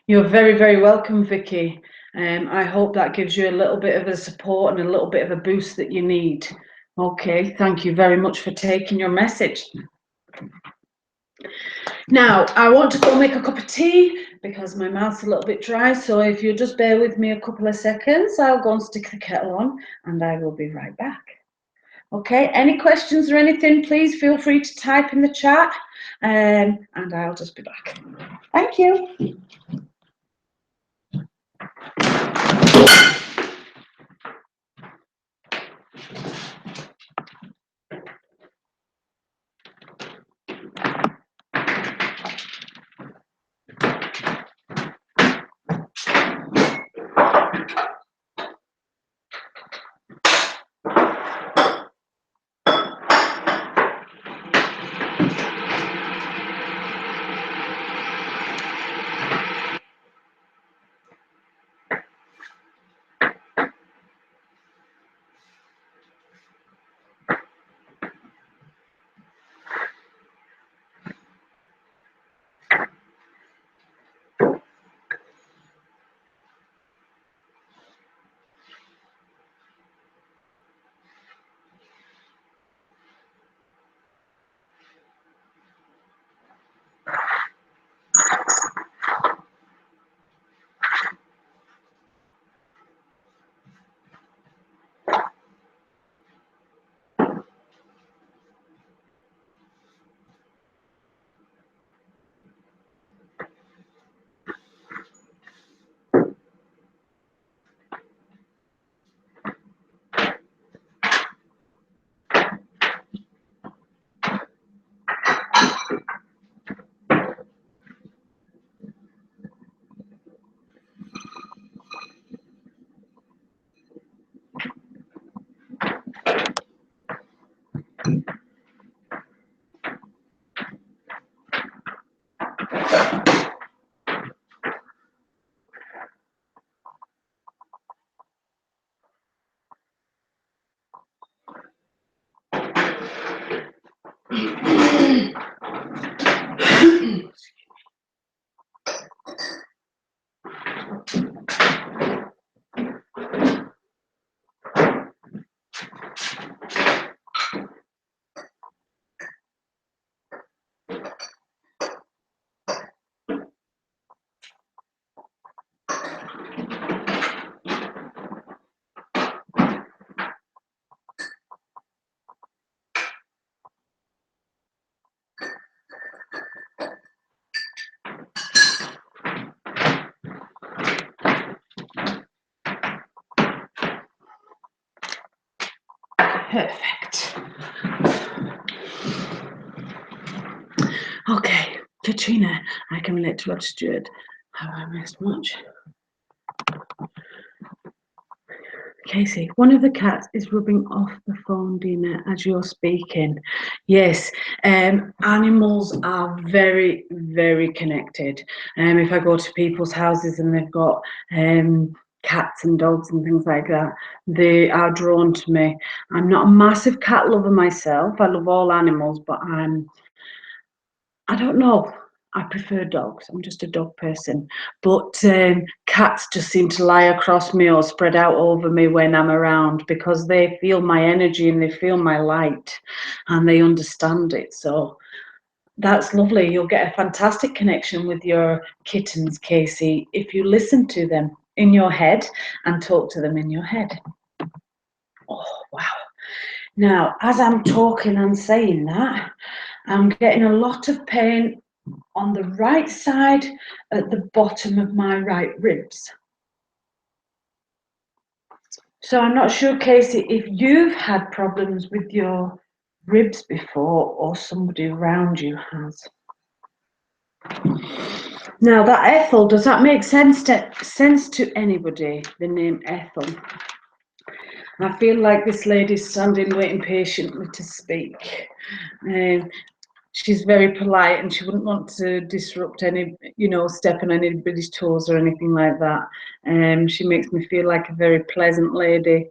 S1: You're very, very welcome, Vicky. I hope that gives you a little bit of a support and a little bit of a boost that you need. Okay, thank you very much for taking your message. Now, I want to go make a cup of tea because my mouth's a little bit dry. So if you just bear with me a couple of seconds, I'll go and stick the kettle on and I will be right back. Okay, any questions or anything, please feel free to type in the chat and I'll just be back. Thank you. Perfect. Okay, Katrina, I can relate to Rod Stewart. Have I missed much? Casey, one of the cats is rubbing off the phone, Dina, as you're speaking. Yes, animals are very, very connected. If I go to people's houses and they've got cats and dogs and things like that, they are drawn to me. I'm not a massive cat lover myself. I love all animals, but I don't know. I prefer dogs. I'm just a dog person. But cats just seem to lie across me or spread out over me when I'm around because they feel my energy and they feel my light and they understand it. So that's lovely. You'll get a fantastic connection with your kittens, Casey, if you listen to them in your head and talk to them in your head. Oh, wow. Now, as I'm talking and saying that, I'm getting a lot of pain on the right side at the bottom of my right ribs. So I'm not sure, Casey, if you've had problems with your ribs before or somebody around you has. Now that Ethel, does that make sense to anybody, the name Ethel? I feel like this lady's standing waiting patiently to speak. She's very polite and she wouldn't want to disrupt any, step on anybody's toes or anything like that. She makes me feel like a very pleasant lady,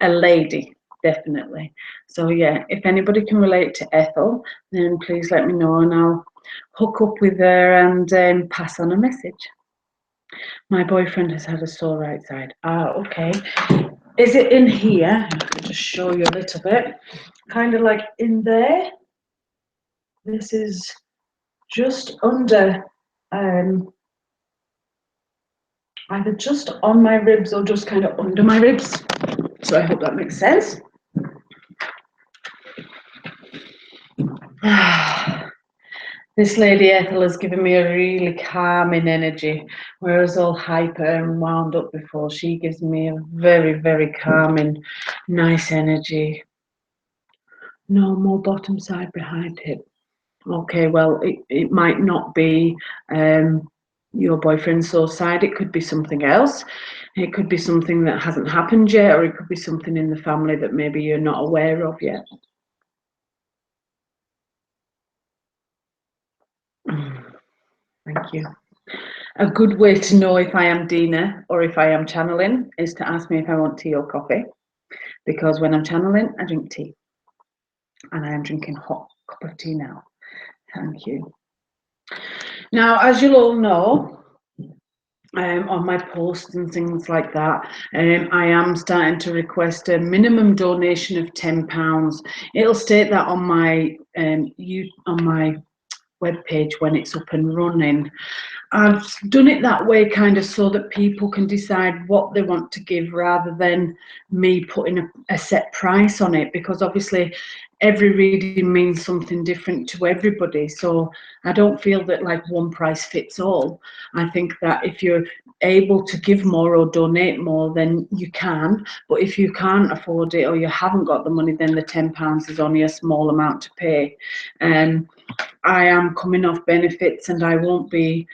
S1: a lady, definitely. So yeah, if anybody can relate to Ethel, then please let me know and I'll hook up with her and pass on a message. My boyfriend has had a sore right side. Ah, okay. Is it in here? I'll just show you a little bit. Kind of like in there. This is just under, either just on my ribs or just kind of under my ribs. So I hope that makes sense. This lady Ethel has given me a really calming energy, whereas all hyper and wound up before, she gives me a very, very calming, nice energy. No more bottom side behind hip. Okay, well, it might not be your boyfriend's sore side. It could be something else. It could be something that hasn't happened yet, or it could be something in the family that maybe you're not aware of yet. Thank you. A good way to know if I am Dina or if I am channeling is to ask me if I want tea or coffee. Because when I'm channeling, I drink tea. And I am drinking hot cup of tea now. Thank you. Now, as you'll all know, on my posts and things like that, I am starting to request a minimum donation of £10. It'll state that on my webpage when it's up and running. I've done it that way kind of so that people can decide what they want to give rather than me putting a set price on it, because obviously every reading means something different to everybody. So I don't feel that like one price fits all. I think that if you're able to give more or donate more, then you can. But if you can't afford it or you haven't got the money, then the £10 is only a small amount to pay. I am coming off benefits and I won't be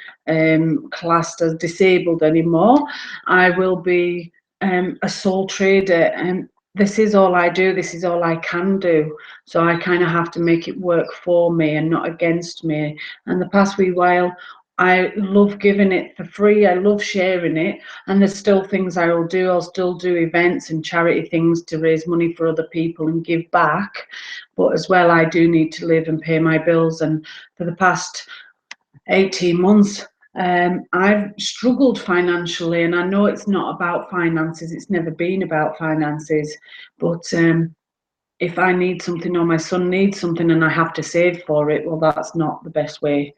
S1: classed as disabled anymore. I will be a sole trader, and this is all I do, this is all I can do. So I kind of have to make it work for me and not against me. And the past wee while, I love giving it for free. I love sharing it. And there's still things I will do. I'll still do events and charity things to raise money for other people and give back. But as well, I do need to live and pay my bills. And for the past 18 months, I've struggled financially. And I know it's not about finances. It's never been about finances. But if I need something or my son needs something and I have to save for it, well, that's not the best way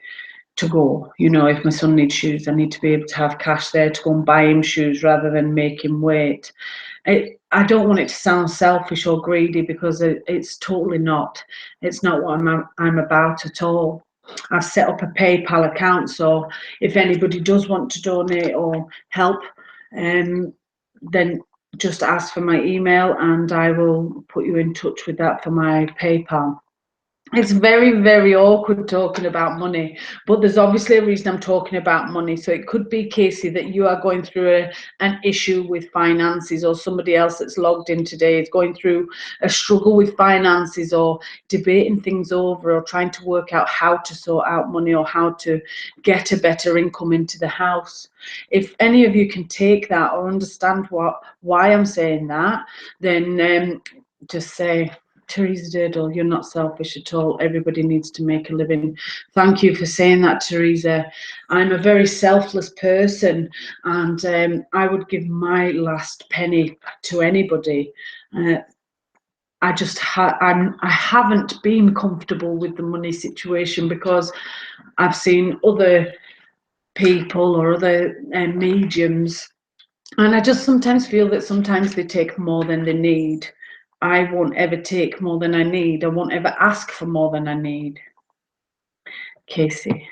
S1: to go. You know, if my son needs shoes, I need to be able to have cash there to go and buy him shoes rather than make him wait. I don't want it to sound selfish or greedy, because it's totally not. It's not what I'm about at all. I've set up a PayPal account, so if anybody does want to donate or help, then just ask for my email and I will put you in touch with that for my PayPal. It's very, very awkward talking about money, but there's obviously a reason I'm talking about money. So it could be, Casey, that you are going through an issue with finances, or somebody else that's logged in today is going through a struggle with finances, or debating things over, or trying to work out how to sort out money or how to get a better income into the house. If any of you can take that or understand why I'm saying that, then just say, Teresa Dirdle, you're not selfish at all. Everybody needs to make a living. Thank you for saying that, Teresa. I'm a very selfless person, and I would give my last penny to anybody. I haven't been comfortable with the money situation because I've seen other people or other mediums, and I just sometimes feel that sometimes they take more than they need. I won't ever take more than I need. I won't ever ask for more than I need. Casey.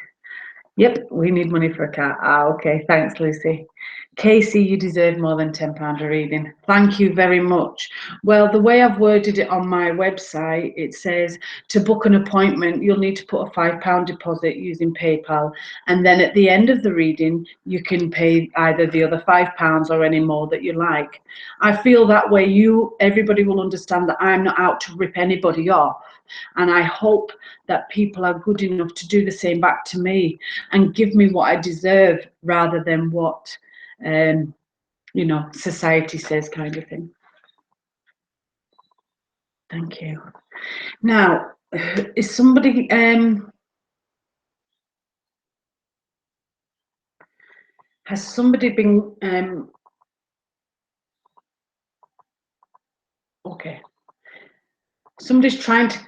S1: Yep, we need money for a cat. Ah, okay. Thanks, Lucy. Casey, you deserve more than £10 a reading. Thank you very much. Well, the way I've worded it on my website, it says to book an appointment, you'll need to put a £5 deposit using PayPal. And then at the end of the reading, you can pay either the other £5 or any more that you like. I feel that way everybody will understand that I'm not out to rip anybody off. And I hope that people are good enough to do the same back to me and give me what I deserve rather than what, society says, kind of thing. Thank you. Now, is somebody, Has somebody been, okay, somebody's trying to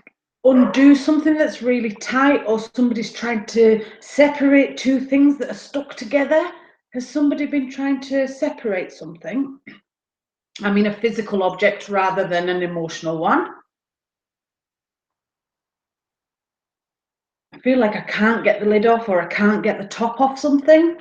S1: undo something that's really tight, or somebody's trying to separate two things that are stuck together? Has somebody been trying to separate something? I mean, a physical object rather than an emotional one. I feel like I can't get the lid off, or I can't get the top off something.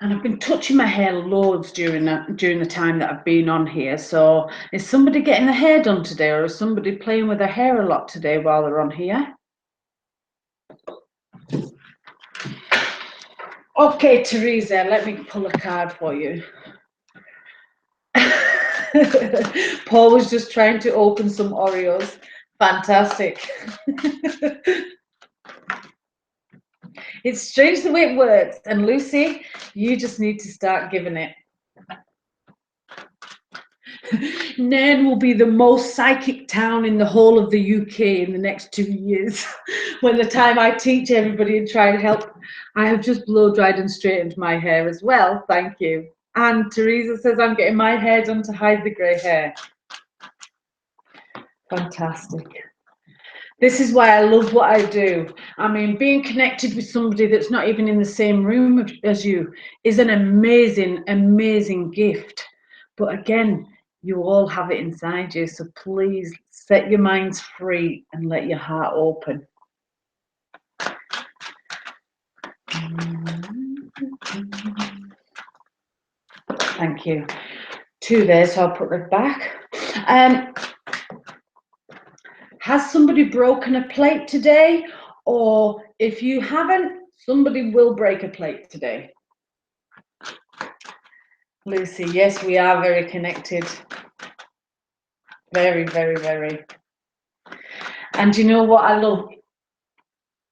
S1: And I've been touching my hair loads during the time that I've been on here. So is somebody getting their hair done today, or is somebody playing with their hair a lot today while they're on here? Okay, Teresa, let me pull a card for you. Paul was just trying to open some Oreos. Fantastic. It's strange the way it works. And Lucy, you just need to start giving it. Nairn will be the most psychic town in the whole of the UK in the next 2 years. When the time I teach everybody and try and help, I have just blow dried and straightened my hair as well. Thank you. And Teresa says I'm getting my hair done to hide the grey hair. Fantastic. This is why I love what I do. I mean, being connected with somebody that's not even in the same room as you is an amazing, amazing gift. But again, you all have it inside you. So please set your minds free and let your heart open. Thank you. 2 there, so I'll put that back. Has somebody broken a plate today? Or if you haven't, somebody will break a plate today. Lucy, yes, we are very connected. Very, very, very. And you know what I love?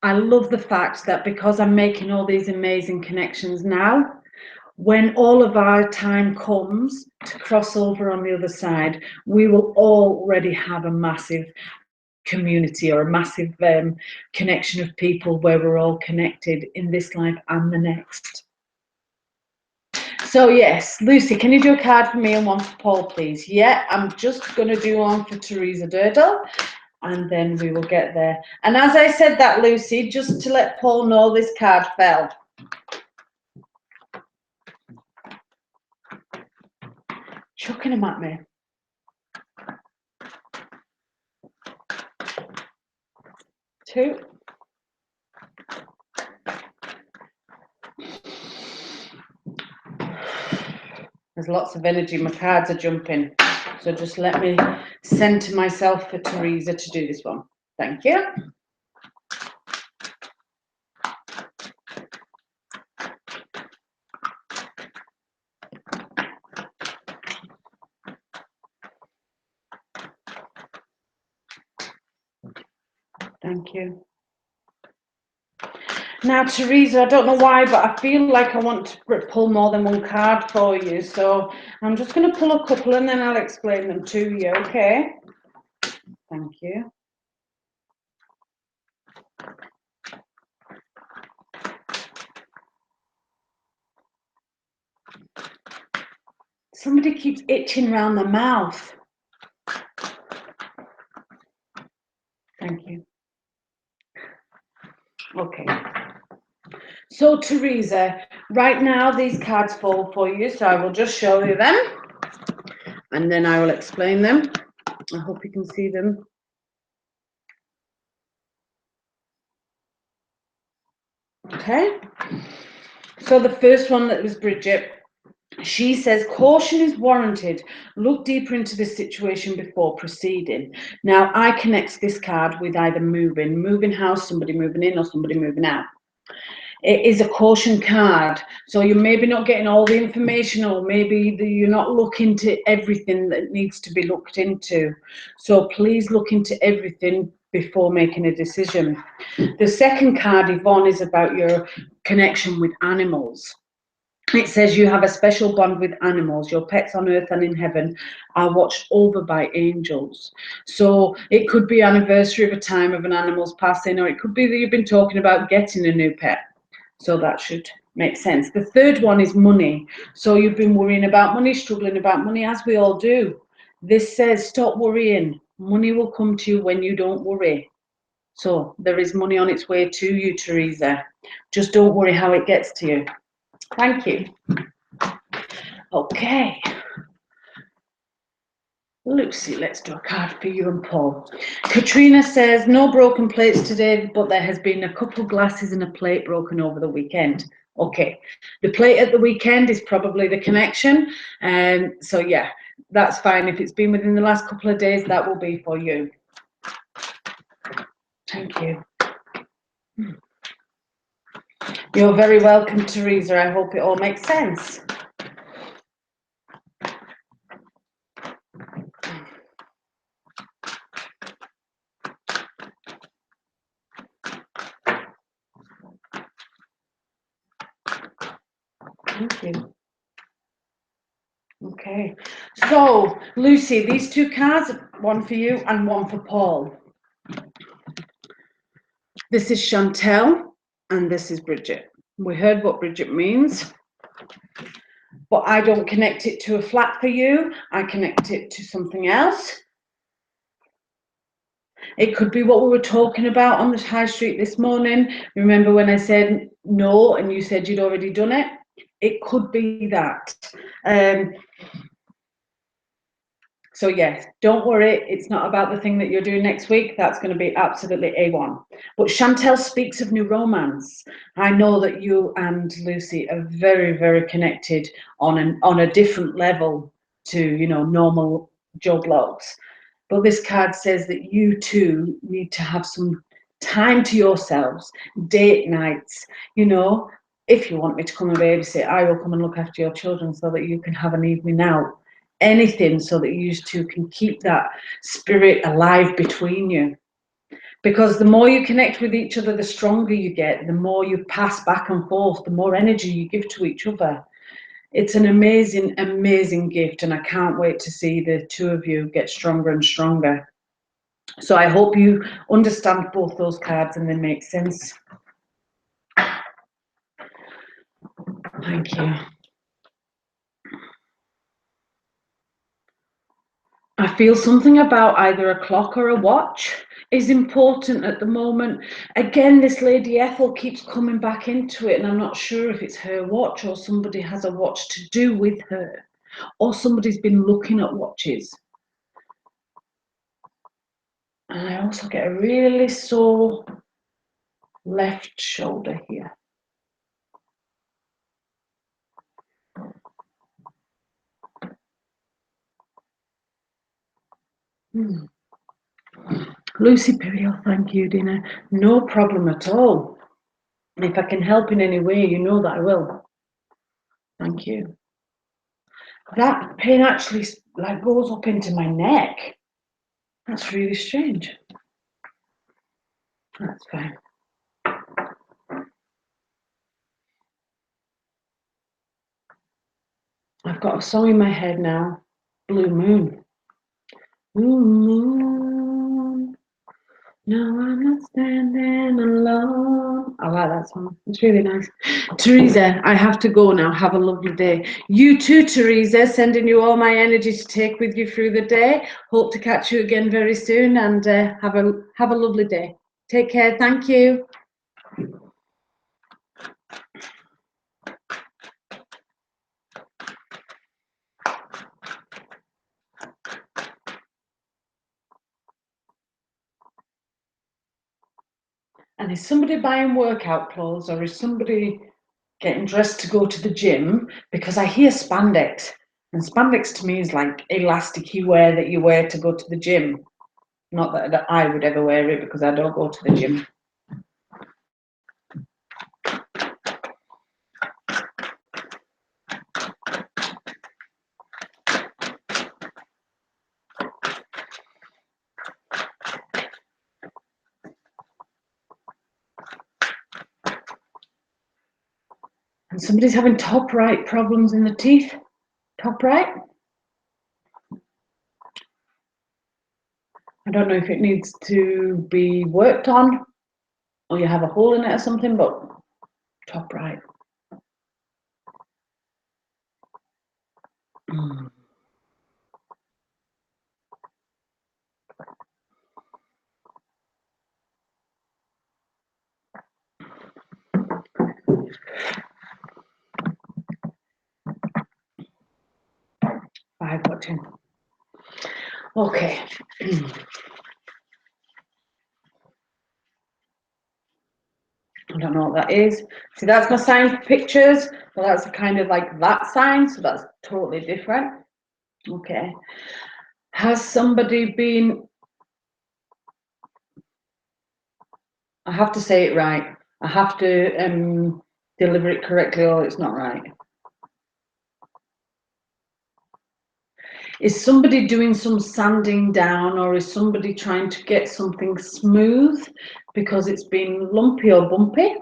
S1: I love the fact that because I'm making all these amazing connections now, when all of our time comes to cross over on the other side, we will already have a massive community or a massive connection of people where we're all connected in this life and the next. So yes, Lucy, can you do a card for me and one for Paul, please? Yeah, I'm just going to do one for Teresa Durdle, and then we will get there. And as I said that, Lucy, just to let Paul know, this card fell. Chucking them at me. Two. There's lots of energy. My cards are jumping. So just let me center myself for Teresa to do this one. Thank you. Thank you. Now, Teresa, I don't know why, but I feel like I want to pull more than one card for you. So I'm just going to pull a couple and then I'll explain them to you, okay? Thank you. Somebody keeps itching around the mouth. Thank you. Okay. So, Teresa, right now these cards fall for you, so I will just show you them and then I will explain them. I hope you can see them. Okay. So the first one that was Bridget. She says, caution is warranted. Look deeper into this situation before proceeding. Now, I connect this card with either moving house, somebody moving in, or somebody moving out. It is a caution card. So you're maybe not getting all the information, or maybe you're not looking to everything that needs to be looked into. So please look into everything before making a decision. The second card, Yvonne, is about your connection with animals. It says you have a special bond with animals. Your pets on earth and in heaven are watched over by angels. So it could be anniversary of a time of an animal's passing, or it could be that you've been talking about getting a new pet. So that should make sense. The third one is money. So you've been worrying about money, struggling about money, as we all do. This says stop worrying. Money will come to you when you don't worry. So there is money on its way to you, Teresa. Just don't worry how it gets to you. Thank you. Okay. Lucy, let's do a card for you and Paul. Katrina says, no broken plates today, but there has been a couple of glasses and a plate broken over the weekend. Okay. The plate at the weekend is probably the connection. So yeah, that's fine. If it's been within the last couple of days, that will be for you. Thank you. You're very welcome, Teresa. I hope it all makes sense. Thank you. Okay. So, Lucy, these two cards, one for you and one for Paul. This is Chantel and this is Bridget. We heard what Bridget means, but I don't connect it to a flat for you. I connect it to something else. It could be what we were talking about on the high street this morning. Remember when I said no and you said you'd already done it? It could be that. So yes, don't worry, it's not about the thing that you're doing next week. That's going to be absolutely A1. But Chantel speaks of new romance. I know that you and Lucy are very, very connected on a different level to, you know, normal Joe blogs. But this card says that you two need to have some time to yourselves, date nights, you know. If you want me to come and babysit, I will come and look after your children so that you can have an evening out. Anything so that you two can keep that spirit alive between you. Because the more you connect with each other, the stronger you get, the more you pass back and forth, the more energy you give to each other. It's an amazing, amazing gift, and I can't wait to see the two of you get stronger and stronger. So I hope you understand both those cards and they make sense. Thank you. I feel something about either a clock or a watch is important at the moment. Again, this lady Ethel keeps coming back into it, and I'm not sure if it's her watch or somebody has a watch to do with her, or somebody's been looking at watches. And I also get a really sore left shoulder here. Lucy Periel, thank you, Dina. No problem at all. If I can help in any way, you know that I will. Thank you. That pain actually like goes up into my neck. That's really strange. That's fine. I've got a song in my head now. Blue Moon. Blue Moon. No, I'm not standing alone. I like that song. It's really nice. Teresa, I have to go now. Have a lovely day. You too, Teresa. Sending you all my energy to take with you through the day. Hope to catch you again very soon, and have a lovely day. Take care. Thank you. And is somebody buying workout clothes, or is somebody getting dressed to go to the gym? Because I hear spandex, and spandex to me is like elasticy wear that you wear to go to the gym. Not that I would ever wear it because I don't go to the gym. And somebody's having top right problems in the teeth. Top right. I don't know if it needs to be worked on or you have a hole in it or something, but top right. 5 or 10. Okay. I don't know what that is. See, that's my sign for pictures, but that's kind of like that sign, so that's totally different. Okay. Has somebody been, I have to say it right. I have to deliver it correctly or it's not right. Is somebody doing some sanding down or is somebody trying to get something smooth because it's been lumpy or bumpy?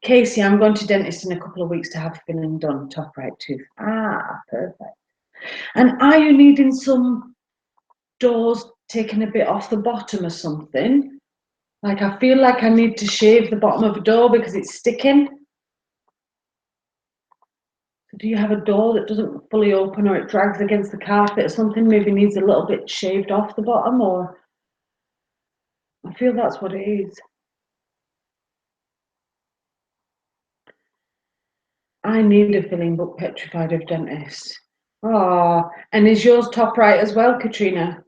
S1: Casey, I'm going to dentist in a couple of weeks to have filling done, top right tooth. Ah, perfect. And are you needing some doors taken a bit off the bottom or something? Like I feel like I need to shave the bottom of a door because it's sticking. Do you have a door that doesn't fully open or it drags against the carpet or something? Maybe needs a little bit shaved off the bottom, or I feel that's what it is. I need a filling book petrified of dentists. Oh, and is yours top right as well, Katrina?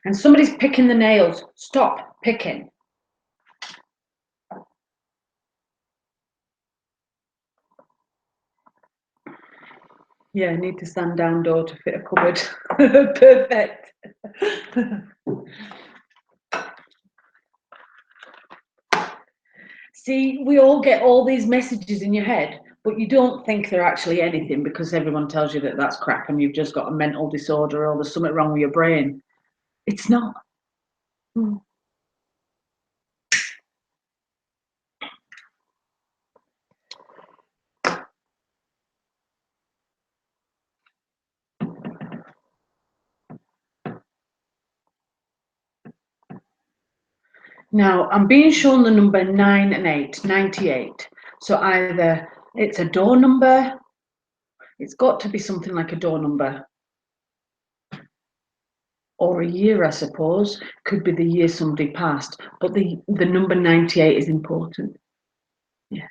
S1: And somebody's picking the nails. Stop picking. Yeah, I need to stand down door to fit a cupboard. Perfect. See, we all get all these messages in your head, but you don't think they're actually anything because everyone tells you that that's crap and you've just got a mental disorder or there's something wrong with your brain. It's not. Now, I'm being shown the number 9 and 8, 98. So either it's a door number, it's got to be something like a door number, or a year, I suppose. Could be the year somebody passed, but the number 98 is important. Yes.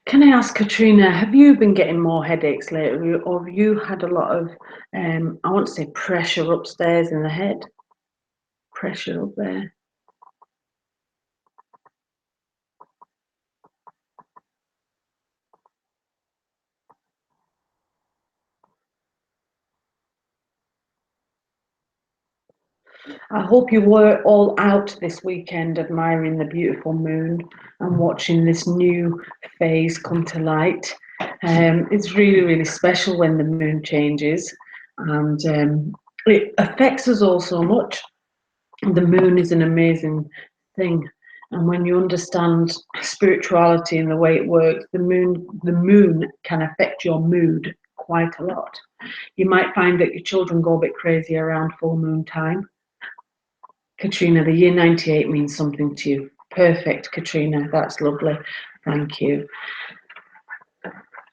S1: Can I ask, Katrina, have you been getting more headaches lately, or have you had a lot of, I want to say pressure upstairs in the head? Pressure up there. I hope you were all out this weekend admiring the beautiful moon and watching this new phase come to light. It's really, really special when the moon changes, and it affects us all so much. The moon is an amazing thing, and when you understand spirituality and the way it works, the moon can affect your mood quite a lot. You might find that your children go a bit crazy around full moon time. Katrina, the year 98 means something to you. Perfect, Katrina. That's lovely. Thank you.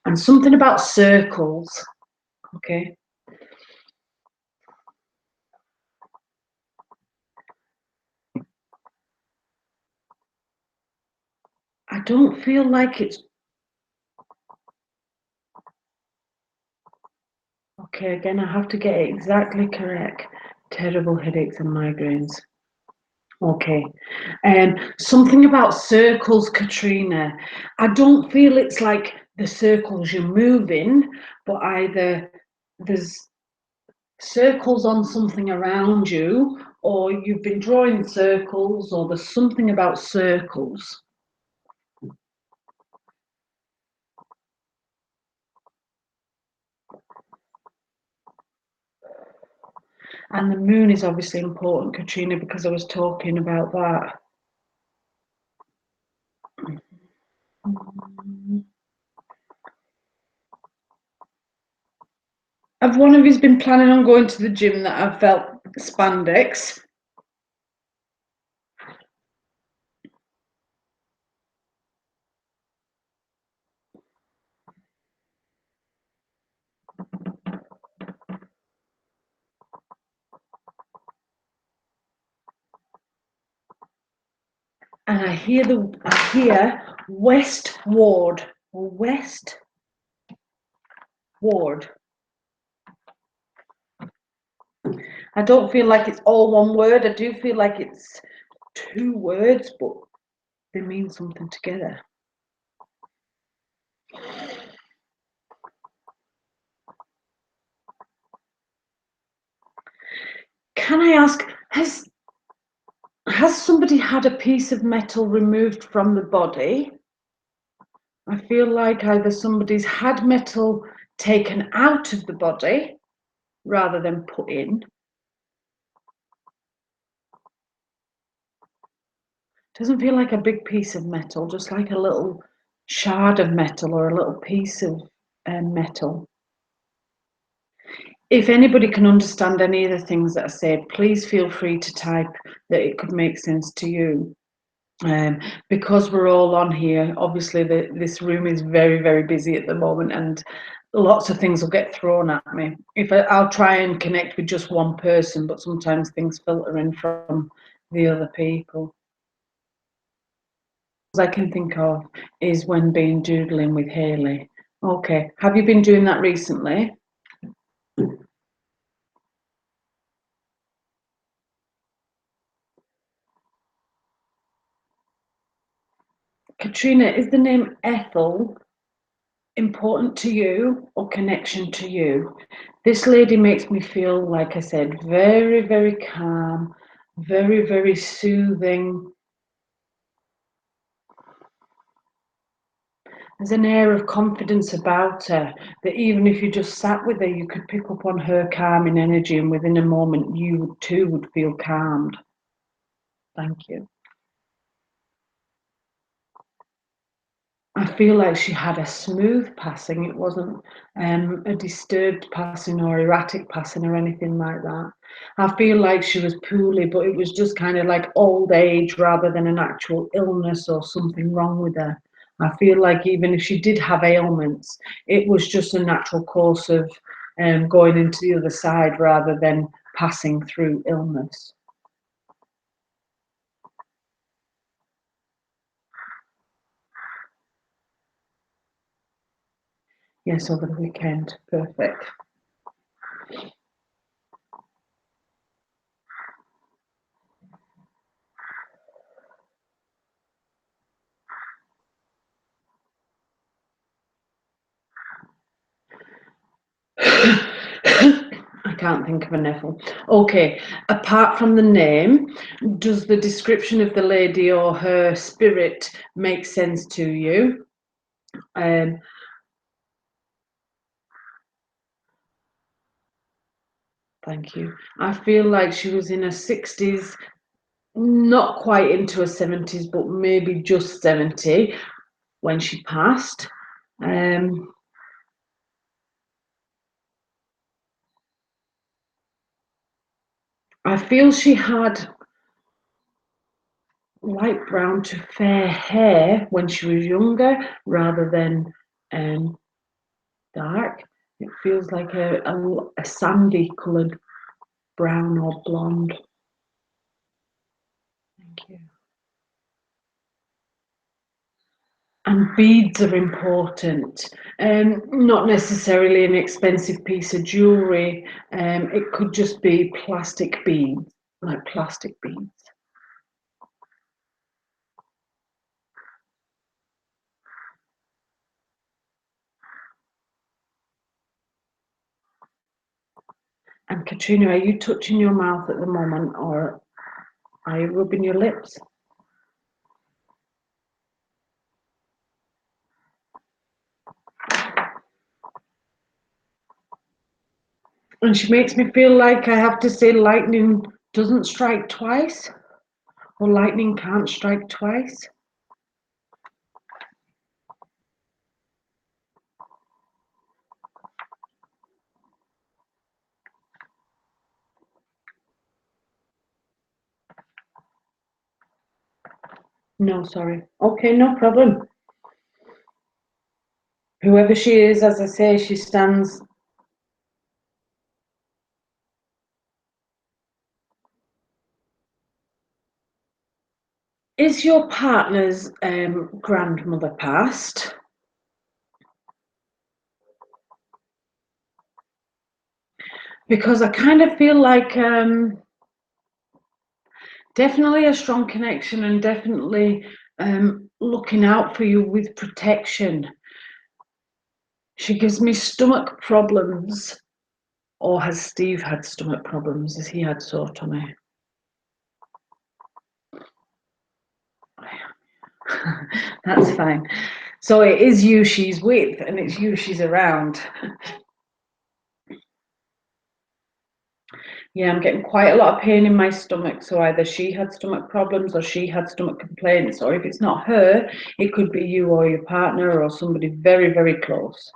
S1: And something about circles. Okay. I don't feel like it's. Okay, again, I have to get it exactly correct. Terrible headaches and migraines. Okay. Something about circles, Katrina. I don't feel it's like the circles you're moving, but either there's circles on something around you, or you've been drawing circles, or there's something about circles. And the moon is obviously important, Katrina, because I was talking about that. Have one of you been planning on going to the gym that I've felt spandex? And I hear West Ward or West Ward. I don't feel like it's all one word. I do feel like it's two words, but they mean something together. Can I ask, has somebody had a piece of metal removed from the body? I feel like either somebody's had metal taken out of the body rather than put in. Doesn't feel like a big piece of metal, just like a little shard of metal or a little piece of metal. If anybody can understand any of the things that I said, please feel free to type that it could make sense to you. Because we're all on here, obviously this room is very, very busy at the moment, and lots of things will get thrown at me. I'll try and connect with just one person, but sometimes things filter in from the other people. I can think of is when being doodling with Hayley. Okay, have you been doing that recently? Katrina, is the name Ethel important to you or connection to you? This lady makes me feel, like I said, very, very calm, very, very soothing. There's an air of confidence about her that even if you just sat with her, you could pick up on her calming energy, and within a moment, you too would feel calmed. Thank you. I feel like she had a smooth passing. It wasn't a disturbed passing or erratic passing or anything like that. I feel like she was poorly, but it was just kind of like old age rather than an actual illness or something wrong with her. I feel like even if she did have ailments, it was just a natural course of going into the other side rather than passing through illness. Yes, over the weekend. Perfect. I can't think of a Neville. Okay, apart from the name, does the description of the lady or her spirit make sense to you? Thank you. I feel like she was in her 60s, not quite into her 70s, but maybe just 70 when she passed. I feel she had light brown to fair hair when she was younger rather than dark. It feels like a sandy coloured brown or blonde. Thank you. And beads are important. Not necessarily an expensive piece of jewellery. It could just be plastic beads, like plastic beads. And Katrina, are you touching your mouth at the moment, or are you rubbing your lips? And she makes me feel like I have to say lightning doesn't strike twice, or lightning can't strike twice. No, sorry. Okay, no problem. Whoever she is, as I say, she stands. Is your partner's grandmother passed? Because I kind of feel like definitely a strong connection and definitely looking out for you with protection. She gives me stomach problems. Or has Steve had stomach problems? Has he had sore tummy? That's fine. So it is you she's with, and it's you she's around. Yeah, I'm getting quite a lot of pain in my stomach. So either she had stomach problems or she had stomach complaints, or if it's not her, it could be you or your partner or somebody very, very close.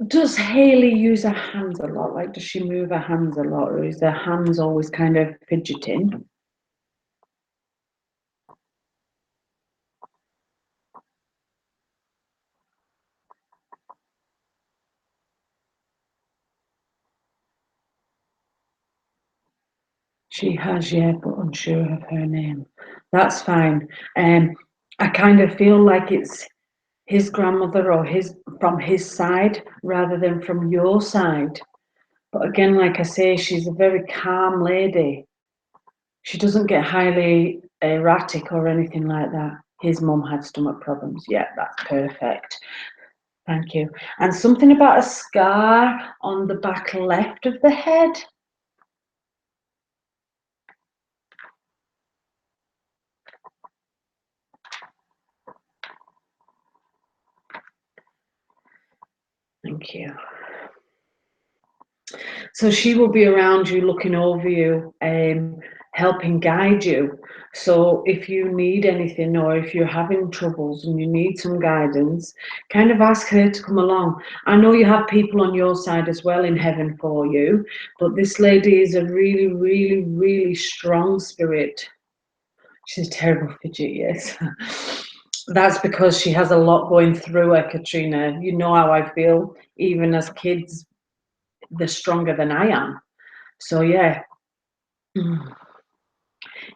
S1: Does Hayley use her hands a lot? Like, does she move her hands a lot, or is her hands always kind of fidgeting? She has, yeah, but unsure of her name. That's fine. I kind of feel like it's his grandmother or his from his side rather than from your side. But again, like I say, she's a very calm lady. She doesn't get highly erratic or anything like that. His mum had stomach problems. Yeah, that's perfect. Thank you. And something about a scar on the back left of the head. Thank you. So she will be around you, looking over you, helping guide you. So if you need anything or if you're having troubles and you need some guidance, kind of ask her to come along. I know you have people on your side as well in heaven for you, but this lady is a really, really, really strong spirit. She's a terrible fidget, yes. That's because she has a lot going through her, Katrina. You know how I feel. Even as kids, they're stronger than I am. So yeah,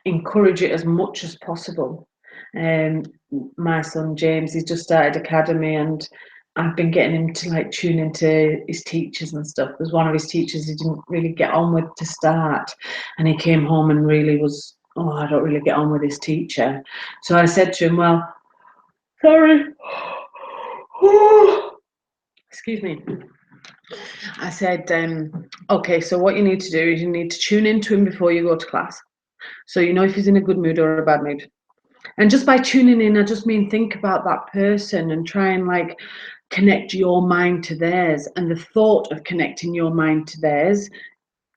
S1: encourage it as much as possible. My son James, he's just started academy, and I've been getting him to like tune into his teachers and stuff. There's one of his teachers he didn't really get on with to start, and he came home and really was, oh, I don't really get on with this teacher. So I said to him, well, sorry, excuse me. I said, okay, so what you need to do is you need to tune into him before you go to class. So you know if he's in a good mood or a bad mood. And just by tuning in, I just mean think about that person and try and like connect your mind to theirs. And the thought of connecting your mind to theirs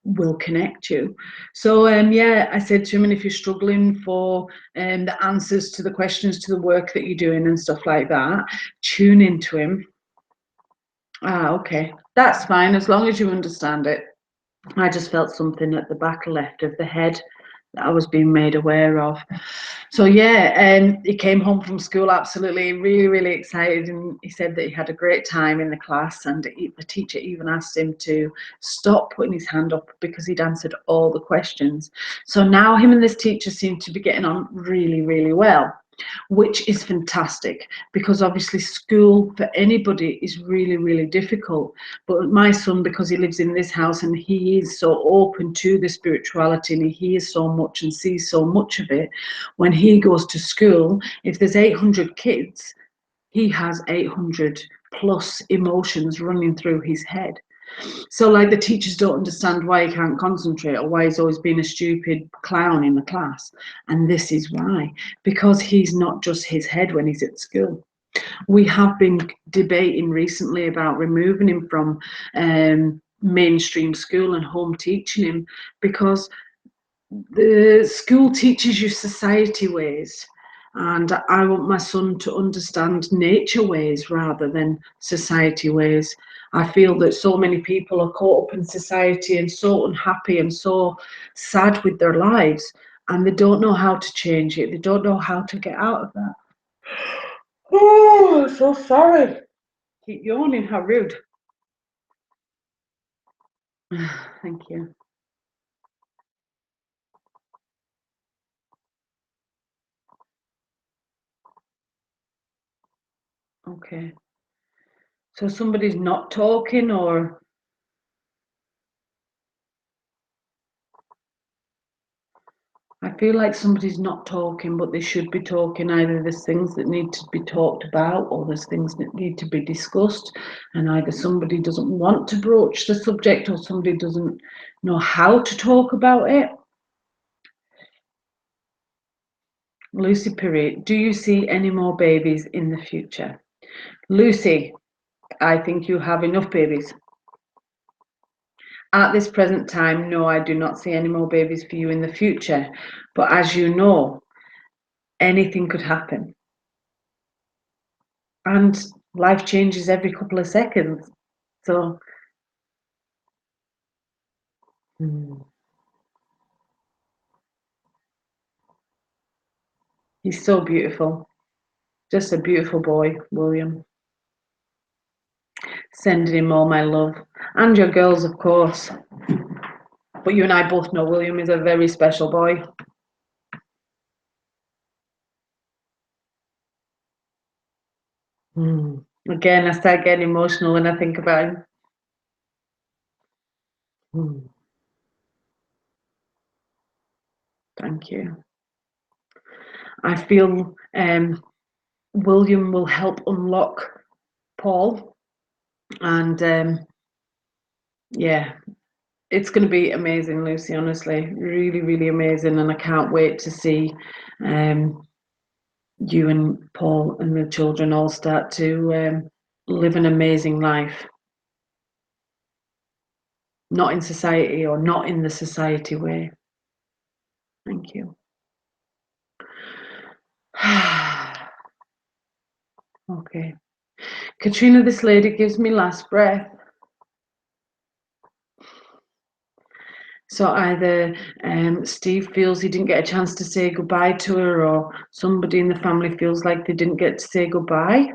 S1: will connect you. So yeah, I said to him, and if you're struggling for the answers to the questions to the work that you're doing and stuff like that, tune into him. Ah, okay, that's fine as long as you understand it. I just felt something at the back left of the head that I was being made aware of. So yeah, he came home from school absolutely really, really excited, and he said that he had a great time in the class, and the teacher even asked him to stop putting his hand up because he'd answered all the questions. So now him and this teacher seem to be getting on really, really well, which is fantastic, because obviously school for anybody is really, really difficult. But my son, because he lives in this house and he is so open to the spirituality and he hears so much and sees so much of it, when he goes to school, if there's 800 kids, he has 800 plus emotions running through his head. So like the teachers don't understand why he can't concentrate or why he's always been a stupid clown in the class. And this is why, because he's not just his head when he's at school. We have been debating recently about removing him from mainstream school and home teaching him, because the school teaches you society ways, and I want my son to understand nature ways rather than society ways. I feel that so many people are caught up in society and so unhappy and so sad with their lives, and they don't know how to change it. They don't know how to get out of that. Oh, so sorry. Keep yawning, how rude. Thank you. Okay. So somebody's not talking, or I feel like somebody's not talking, but they should be talking. Either there's things that need to be talked about, or there's things that need to be discussed, and either somebody doesn't want to broach the subject, or somebody doesn't know how to talk about it. Lucy Perry, do you see any more babies in the future? Lucy, I think you have enough babies. At this present time, no, I do not see any more babies for you in the future. But as you know, anything could happen. And life changes every couple of seconds. So, he's so beautiful. Just a beautiful boy, William. Sending him all my love. And your girls, of course. But you and I both know William is a very special boy. Again, I start getting emotional when I think about him. Thank you. I feel William will help unlock Paul, and yeah, it's going to be amazing, Lucy, honestly, really, really amazing, and I can't wait to see you and Paul and the children all start to live an amazing life, not in society or not in the society way. Thank you. Okay. Katrina, this lady gives me last breath. So either Steve feels he didn't get a chance to say goodbye to her, or somebody in the family feels like they didn't get to say goodbye.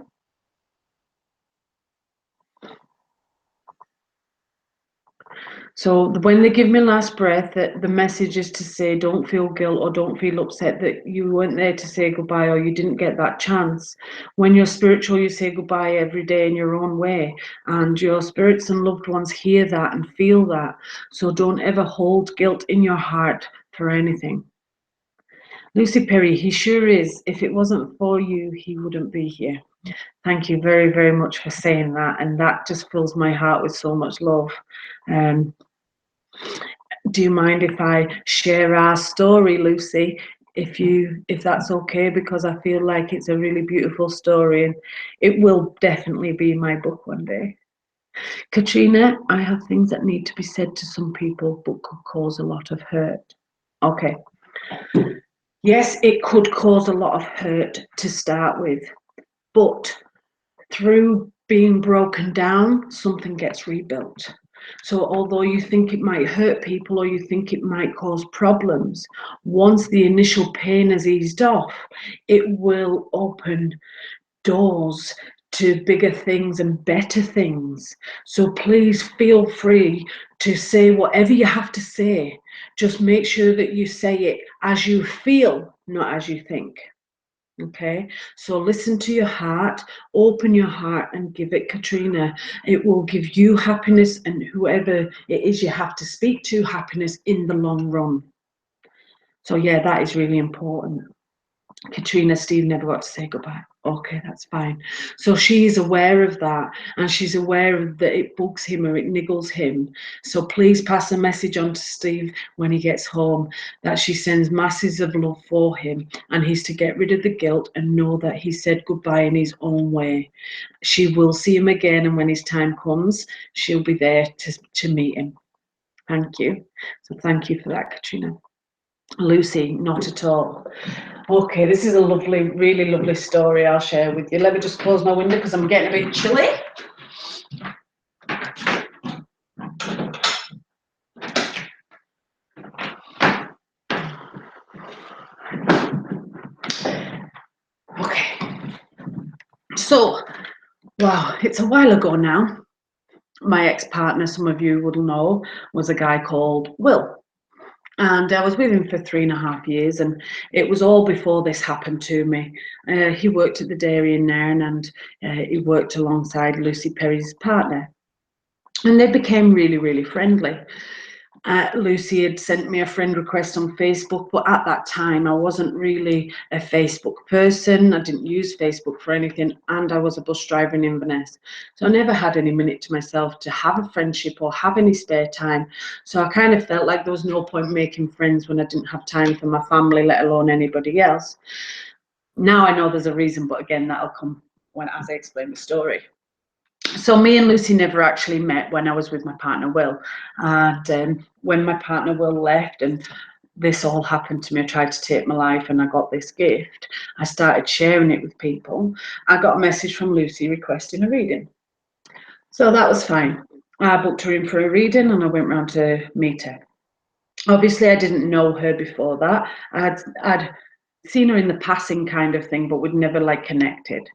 S1: So when they give me last breath, the message is to say, don't feel guilt or don't feel upset that you weren't there to say goodbye or you didn't get that chance. When you're spiritual, you say goodbye every day in your own way, and your spirits and loved ones hear that and feel that. So don't ever hold guilt in your heart for anything. Lucy Perry, he sure is. If it wasn't for you, he wouldn't be here. Thank you very, very much for saying that. And that just fills my heart with so much love. Do you mind if I share our story, Lucy? If that's okay, because I feel like it's a really beautiful story and it will definitely be my book one day. Katrina, I have things that need to be said to some people but could cause a lot of hurt. Okay. Yes, it could cause a lot of hurt to start with, but through being broken down, something gets rebuilt. So although you think it might hurt people or you think it might cause problems, once the initial pain has eased off, it will open doors to bigger things and better things. So please feel free to say whatever you have to say. Just make sure that you say it as you feel, not as you think. Okay, so listen to your heart, open your heart and give it, Katrina. It will give you happiness and whoever it is you have to speak to, happiness in the long run. So yeah, that is really important. Katrina, Steve never got to say goodbye. Okay, that's fine. So she's aware of that, and she's aware of that it bugs him or it niggles him. So please pass a message on to Steve when he gets home that she sends masses of love for him, and he's to get rid of the guilt and know that he said goodbye in his own way. She will see him again, and when his time comes, she'll be there to meet him. Thank you. So thank you for that, Katrina. Lucy, not at all. Okay, this is a lovely, really lovely story I'll share with you. Let me just close my window because I'm getting a bit chilly. Okay, so, wow, it's a while ago now. My ex-partner, some of you will know, was a guy called Will. And I was with him for 3.5 years, and it was all before this happened to me. He worked at the dairy in Nairn, and he worked alongside Lucy Perry's partner. And they became really, really friendly. Lucy had sent me a friend request on Facebook, but at that time I wasn't really a Facebook person. I didn't use Facebook for anything, and I was a bus driver in Inverness. So I never had any minute to myself to have a friendship or have any spare time. So I kind of felt like there was no point making friends when I didn't have time for my family, let alone anybody else. Now I know there's a reason, but again, that'll come as I explain the story. So me and Lucy never actually met when I was with my partner Will, and when my partner Will left and this all happened to me, I tried to take my life and I got this gift, I started sharing it with people. I got a message from Lucy requesting a reading, so that was fine. I booked her in for a reading and I went round to meet her. Obviously I didn't know her before that. I'd seen her in the passing kind of thing, but we'd never like connected.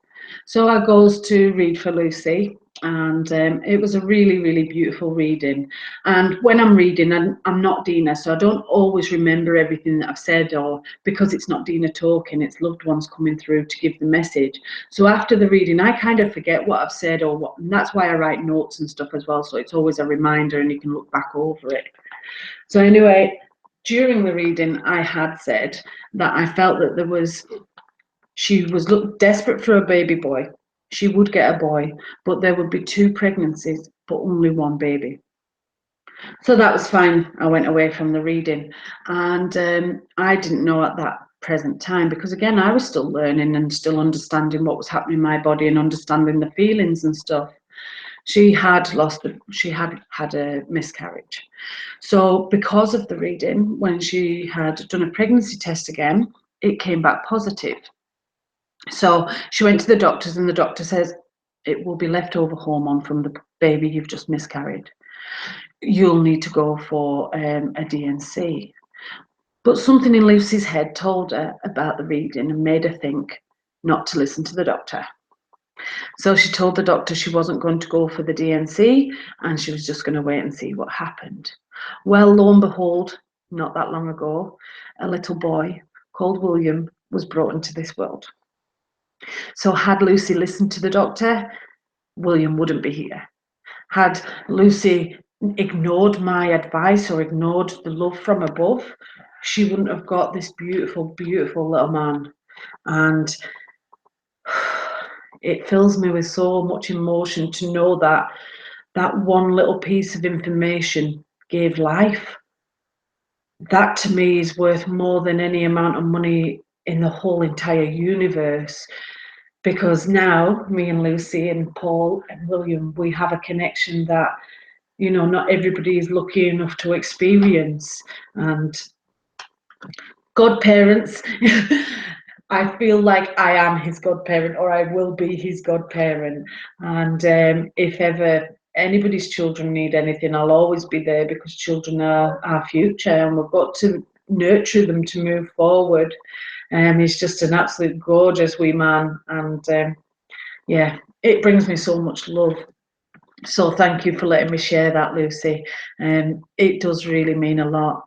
S1: So I goes to read for Lucy, and it was a really, really beautiful reading. And when I'm reading, I'm not Dina, so I don't always remember everything that I've said, or because it's not Dina talking, it's loved ones coming through to give the message. So after the reading, I kind of forget what I've said or what, and that's why I write notes and stuff as well. So it's always a reminder, and you can look back over it. So anyway, during the reading, I had said that I felt that she was desperate for a baby boy. She would get a boy, but there would be 2 pregnancies, but only 1 baby. So that was fine. I went away from the reading, and I didn't know at that present time, because again, I was still learning and still understanding what was happening in my body and understanding the feelings and stuff. She had had a miscarriage. So because of the reading, when she had done a pregnancy test again, it came back positive. So she went to the doctors, and the doctor says, it will be leftover hormone from the baby you've just miscarried. You'll need to go for a D&C. But something in Lucy's head told her about the reading and made her think not to listen to the doctor. So she told the doctor she wasn't going to go for the D&C, and she was just going to wait and see what happened. Well, lo and behold, not that long ago, a little boy called William was brought into this world. So had Lucy listened to the doctor, William wouldn't be here. Had Lucy ignored my advice or ignored the love from above, she wouldn't have got this beautiful, beautiful little man. And it fills me with so much emotion to know that that one little piece of information gave life. That to me is worth more than any amount of money in the whole entire universe, because now me and Lucy and Paul and William, we have a connection that, you know, not everybody is lucky enough to experience. And godparents, I feel like I am his godparent, or I will be his godparent. And if ever anybody's children need anything, I'll always be there, because children are our future, and we've got to nurture them to move forward. He's just an absolute gorgeous wee man, and yeah, it brings me so much love. So thank you for letting me share that, Lucy. It does really mean a lot.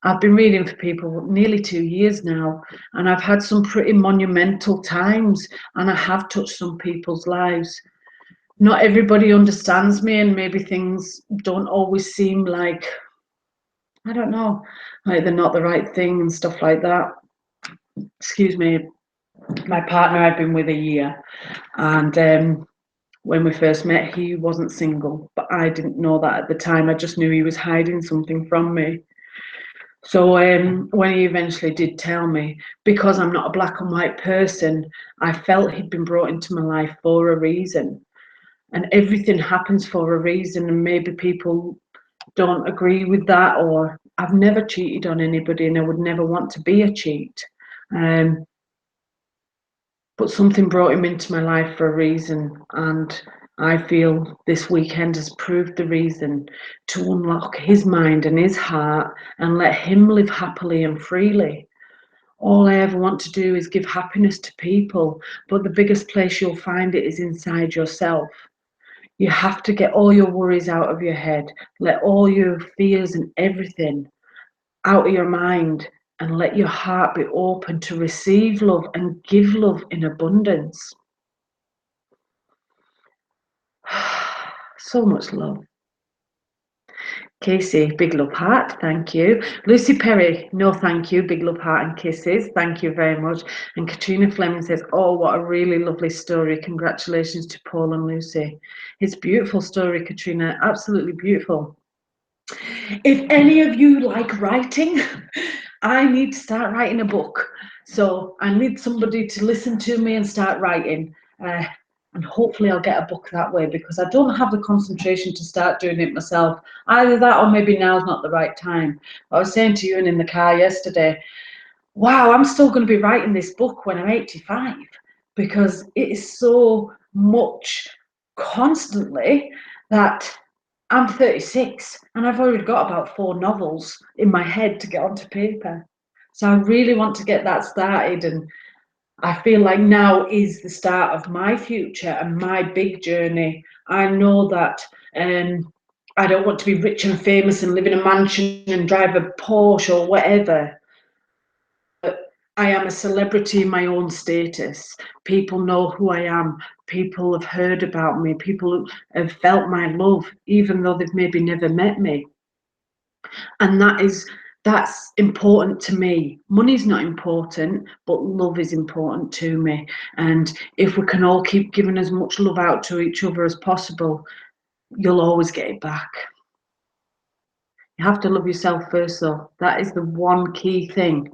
S1: I've been reading for people nearly 2 years now, and I've had some pretty monumental times, and I have touched some people's lives. Not everybody understands me, and maybe things don't always seem like, I don't know, like they're not the right thing and stuff like that. Excuse me. My partner I'd been with a year, and when we first met, he wasn't single, but I didn't know that at the time. I just knew he was hiding something from me. So when he eventually did tell me, because I'm not a black and white person, I felt he'd been brought into my life for a reason. And everything happens for a reason, and maybe people don't agree with that, or I've never cheated on anybody and I would never want to be a cheat. Um, but something brought him into my life for a reason, and I feel this weekend has proved the reason to unlock his mind and his heart and let him live happily and freely. All I ever want to do is give happiness to people, but the biggest place you'll find it is inside yourself. You have to get all your worries out of your head, let all your fears and everything out of your mind, and let your heart be open to receive love and give love in abundance. So much love. Casey, big love heart, thank you. Lucy Perry, no thank you, big love heart and kisses, thank you very much. And Katrina Fleming says, oh, what a really lovely story. Congratulations to Paul and Lucy. It's a beautiful story, Katrina, absolutely beautiful. If any of you like writing, I need to start writing a book. So I need somebody to listen to me and start writing. And hopefully I'll get a book that way, because I don't have the concentration to start doing it myself. Either that or maybe now's not the right time. I was saying to you in the car yesterday, wow, I'm still going to be writing this book when I'm 85, because it is so much constantly that I'm 36 and I've already got about 4 novels in my head to get onto paper. So I really want to get that started, and I feel like now is the start of my future and my big journey. I know that I don't want to be rich and famous and live in a mansion and drive a Porsche or whatever. I am a celebrity in my own status. People know who I am. People have heard about me. People have felt my love, even though they've maybe never met me. And that's important to me. Money's not important, but love is important to me. And if we can all keep giving as much love out to each other as possible, you'll always get it back. You have to love yourself first, though. That is the one key thing.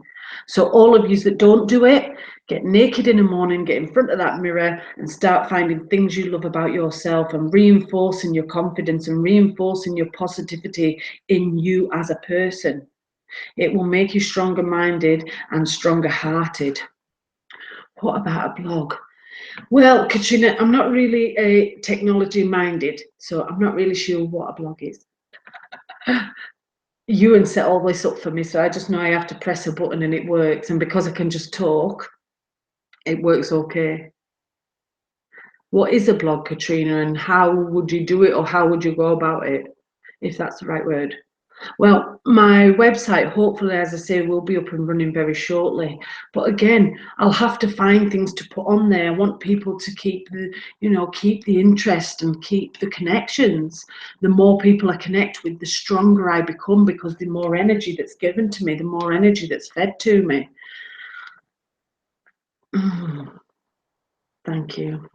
S1: So all of you that don't do it, get naked in the morning, get in front of that mirror and start finding things you love about yourself and reinforcing your confidence and reinforcing your positivity in you as a person. It will make you stronger minded and stronger hearted. What about a blog? Well, Katrina, I'm not really a technology minded, so I'm not really sure what a blog is. Ewan set all this up for me, so I just know I have to press a button and it works. And because I can just talk, it works okay. What is a blog, Katrina, and how would you do it, or how would you go about it, if that's the right word? Well, my website, hopefully, as I say, will be up and running very shortly. But again, I'll have to find things to put on there. I want people to keep the interest and keep the connections. The more people I connect with, the stronger I become, because the more energy that's given to me, the more energy that's fed to me. Thank you.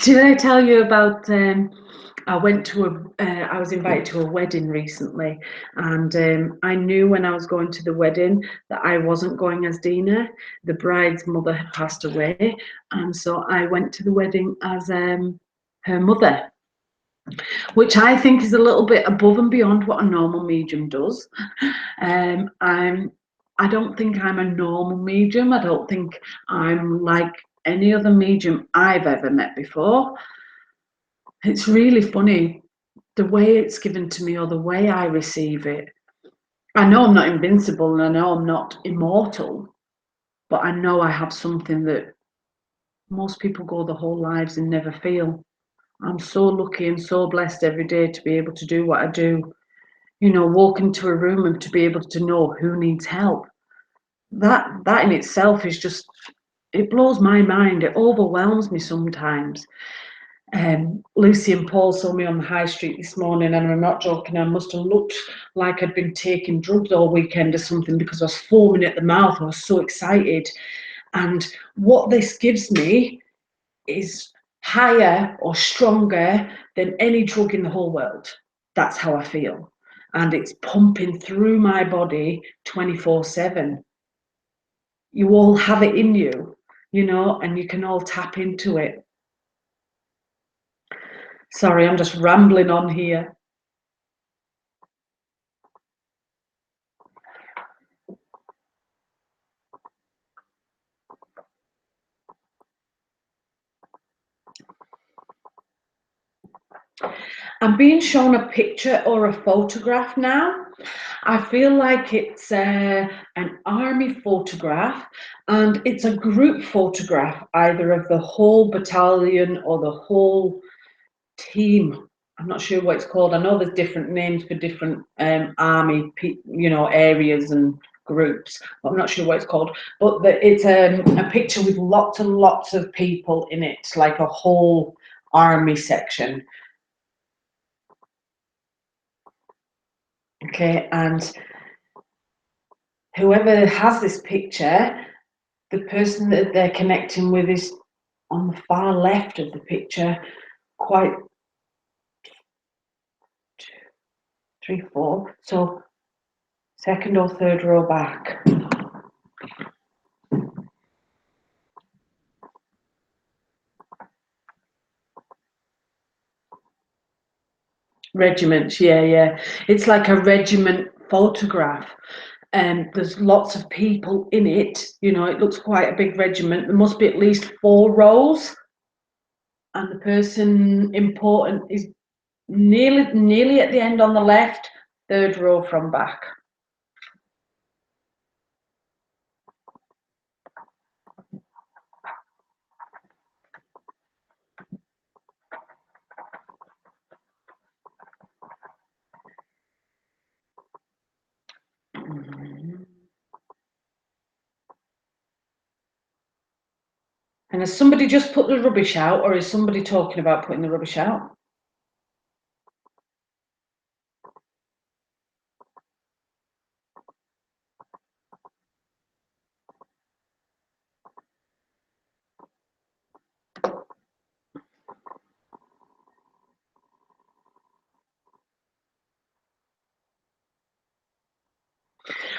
S1: Did I tell you about I was invited to a wedding recently, and I knew when I was going to the wedding that I wasn't going as Dina. The bride's mother had passed away, and so I went to the wedding as her mother, which I think is a little bit above and beyond what a normal medium does. I don't think I'm a normal medium. I don't think I'm like any other medium I've ever met before. It's really funny the way it's given to me, or the way I receive it. I know I'm not invincible and I know I'm not immortal, but I know I have something that most people go their whole lives and never feel. I'm so lucky and so blessed every day to be able to do what I do. Walk into a room and to be able to know who needs help. That in itself is just, it blows my mind. It overwhelms me sometimes. Lucy and Paul saw me on the high street this morning, and I'm not joking, I must have looked like I'd been taking drugs all weekend or something, because I was foaming at the mouth. I was so excited. And what this gives me is higher or stronger than any drug in the whole world. That's how I feel. And it's pumping through my body 24/7. You all have it in you, you know, and you can all tap into it. Sorry, I'm just rambling on here. I'm being shown a picture or a photograph now. I feel like it's an army photograph, and it's a group photograph, either of the whole battalion or the whole team. I'm not sure what it's called. I know there's different names for different army, areas and groups. But I'm not sure what it's called. But it's a picture with lots and lots of people in it, like a whole army section. Okay, and whoever has this picture, the person that they're connecting with is on the far left of the picture, quite 3, 4, so second or third row back. Regiment, yeah. It's like a regiment photograph. And there's lots of people in it. You know, it looks quite a big regiment. There must be at least 4 rows. And the person important is nearly at the end on the left, third row from back. And has somebody just put the rubbish out, or is somebody talking about putting the rubbish out?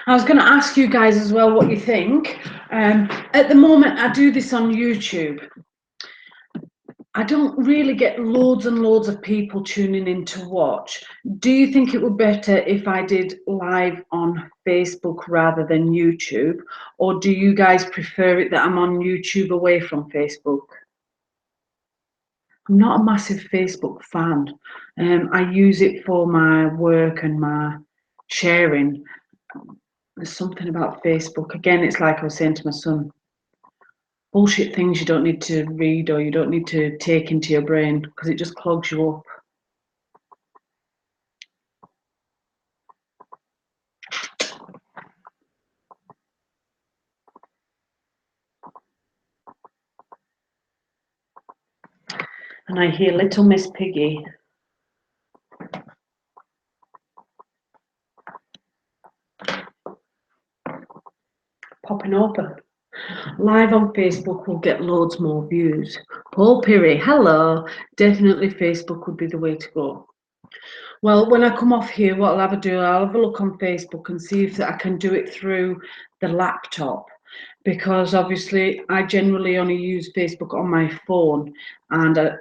S1: I was going to ask you guys as well what you think. At the moment, I do this on YouTube. I don't really get loads and loads of people tuning in to watch. Do you think it would be better if I did live on Facebook rather than YouTube? Or do you guys prefer it that I'm on YouTube away from Facebook? I'm not a massive Facebook fan. I use it for my work and my sharing. There's something about Facebook. Again, it's like I was saying to my son, bullshit things you don't need to read or you don't need to take into your brain because it just clogs you up. And I hear little Miss Piggy. Popping open. Live on Facebook will get loads more views. Paul Pirry, hello. Definitely Facebook would be the way to go. Well, when I come off here, what I'll have a look on Facebook and see if I can do it through the laptop, because obviously I generally only use Facebook on my phone, and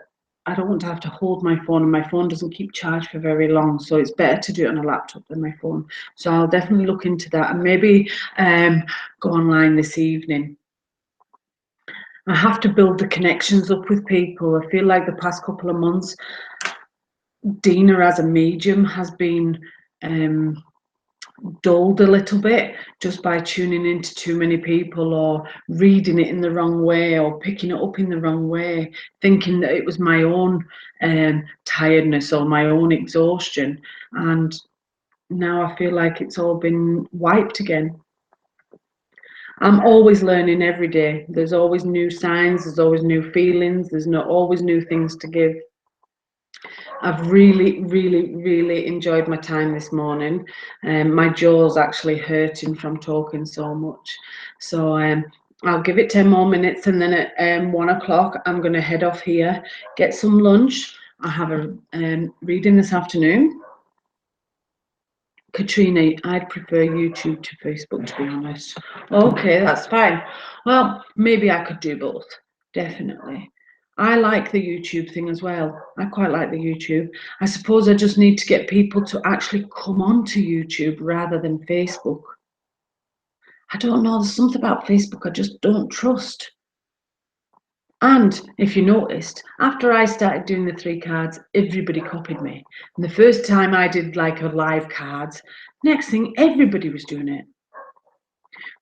S1: I don't want to have to hold my phone, and my phone doesn't keep charged for very long, so it's better to do it on a laptop than my phone. So I'll definitely look into that and maybe go online this evening. I have to build the connections up with people. I feel like the past couple of months, Dina as a medium has been dulled a little bit just by tuning into too many people or reading it in the wrong way or picking it up in the wrong way, thinking that it was my own tiredness or my own exhaustion. And now I feel like it's all been wiped again. I'm always learning every day. There's always new signs, there's always new feelings, there's always new things to give. I've really enjoyed my time this morning. My jaw's actually hurting from talking so much. So I'll give it 10 more minutes, and then at 1 o'clock, I'm going to head off here, get some lunch. I have a reading this afternoon. Katrina, I'd prefer YouTube to Facebook, to be honest. Okay, that's fine. Well, maybe I could do both, definitely. I like the YouTube thing as well. I quite like the YouTube. I suppose I just need to get people to actually come onto YouTube rather than Facebook. I don't know, there's something about Facebook I just don't trust. And if you noticed, after I started doing the 3 cards, everybody copied me. And the first time I did like a live cards, next thing everybody was doing it.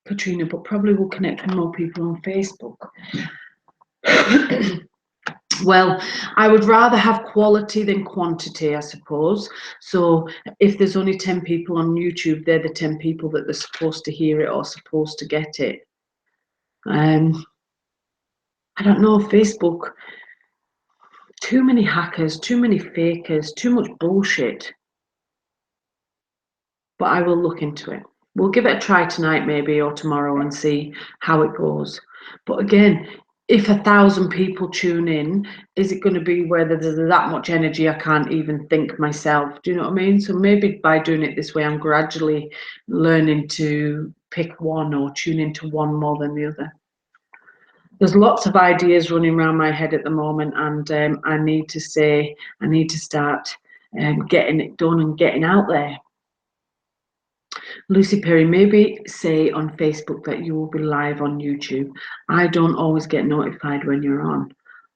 S1: Katrina, but probably will connect with more people on Facebook. Well, I would rather have quality than quantity, I suppose. So if there's only 10 people on YouTube, they're the 10 people that they're supposed to hear it or supposed to get it. I don't know, Facebook, too many hackers, too many fakers, too much bullshit. But I will look into it. We'll give it a try tonight maybe or tomorrow and see how it goes. But again, if 1,000 people tune in, is it going to be where there's that much energy I can't even think myself? Do you know what I mean? So maybe by doing it this way, I'm gradually learning to pick one or tune into one more than the other. There's lots of ideas running around my head at the moment, and I need to start getting it done and getting out there. Lucy Perry, maybe say on Facebook that you will be live on YouTube. I don't always get notified when you're on.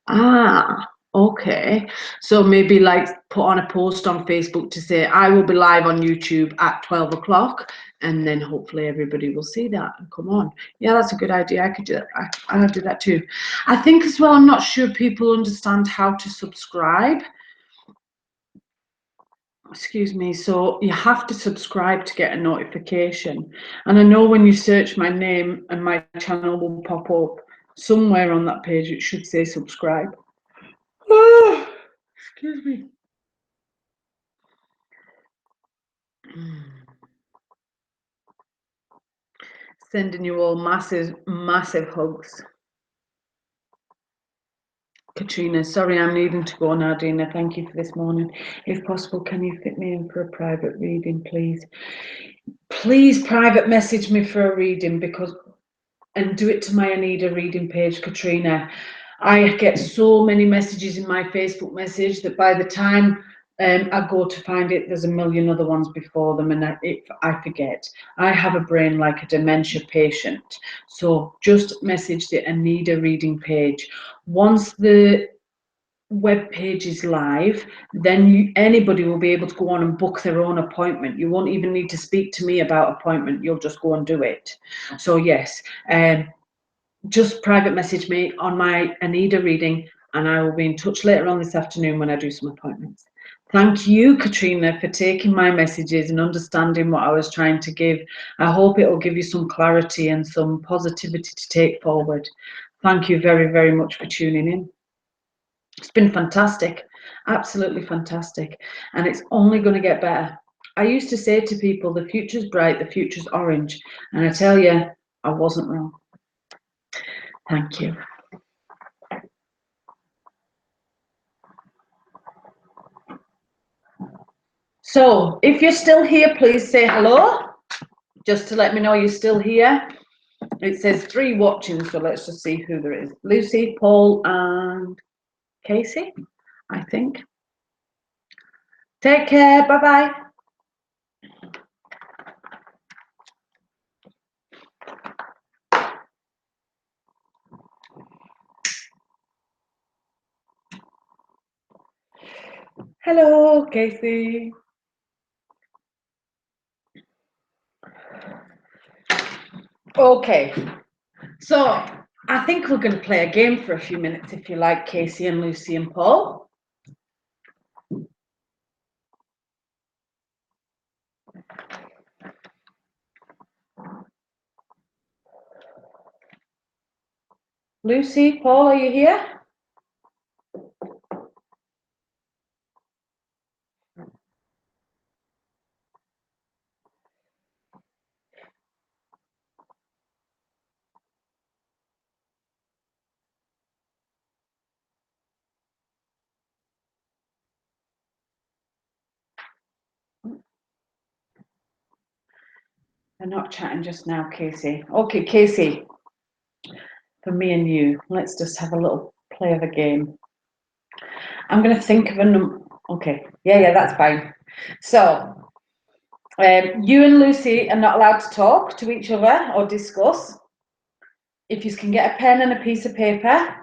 S1: Ah, okay. So maybe like put on a post on Facebook to say, I will be live on YouTube at 12 o'clock. And then hopefully everybody will see that and come on. Yeah, that's a good idea. I could do that. I'll do that too. I think as well, I'm not sure people understand how to subscribe. Excuse me, so you have to subscribe to get a notification. And I know when you search my name and my channel will pop up, somewhere on that page it should say subscribe. Oh, excuse me. Sending you all massive, massive hugs. Katrina, sorry I'm needing to go, Nardina. Thank you for this morning. If possible, can you fit me in for a private reading, please? Please private message me for a reading and do it to my Anita reading page, Katrina. I get so many messages in my Facebook message that by the time I go to find it, there's a million other ones before them, and I forget. I have a brain like a dementia patient. So just message the Anita reading page. Once the web page is live, then anybody will be able to go on and book their own appointment. You won't even need to speak to me about appointment. You'll just go and do it. So yes, just private message me on my Anita reading, and I will be in touch later on this afternoon when I do some appointments. Thank you, Katrina, for taking my messages and understanding what I was trying to give. I hope it will give you some clarity and some positivity to take forward. Thank you very, very much for tuning in. It's been fantastic, absolutely fantastic, and it's only going to get better. I used to say to people, the future's bright, the future's orange, and I tell you, I wasn't wrong. Thank you. So if you're still here, please say hello, just to let me know you're still here. It says 3 watching, so let's just see who there is. Lucy, Paul, and Casey, I think. Take care, bye-bye. Hello, Casey. Okay, so I think we're going to play a game for a few minutes, if you like, Casey and Lucy and Paul. Lucy, Paul, are you here? They're not chatting just now, Casey. Okay, Casey, for me and you, let's just have a little play of a game. I'm going to think of a number. Okay, yeah, that's fine. So, you and Lucy are not allowed to talk to each other or discuss. If you can get a pen and a piece of paper.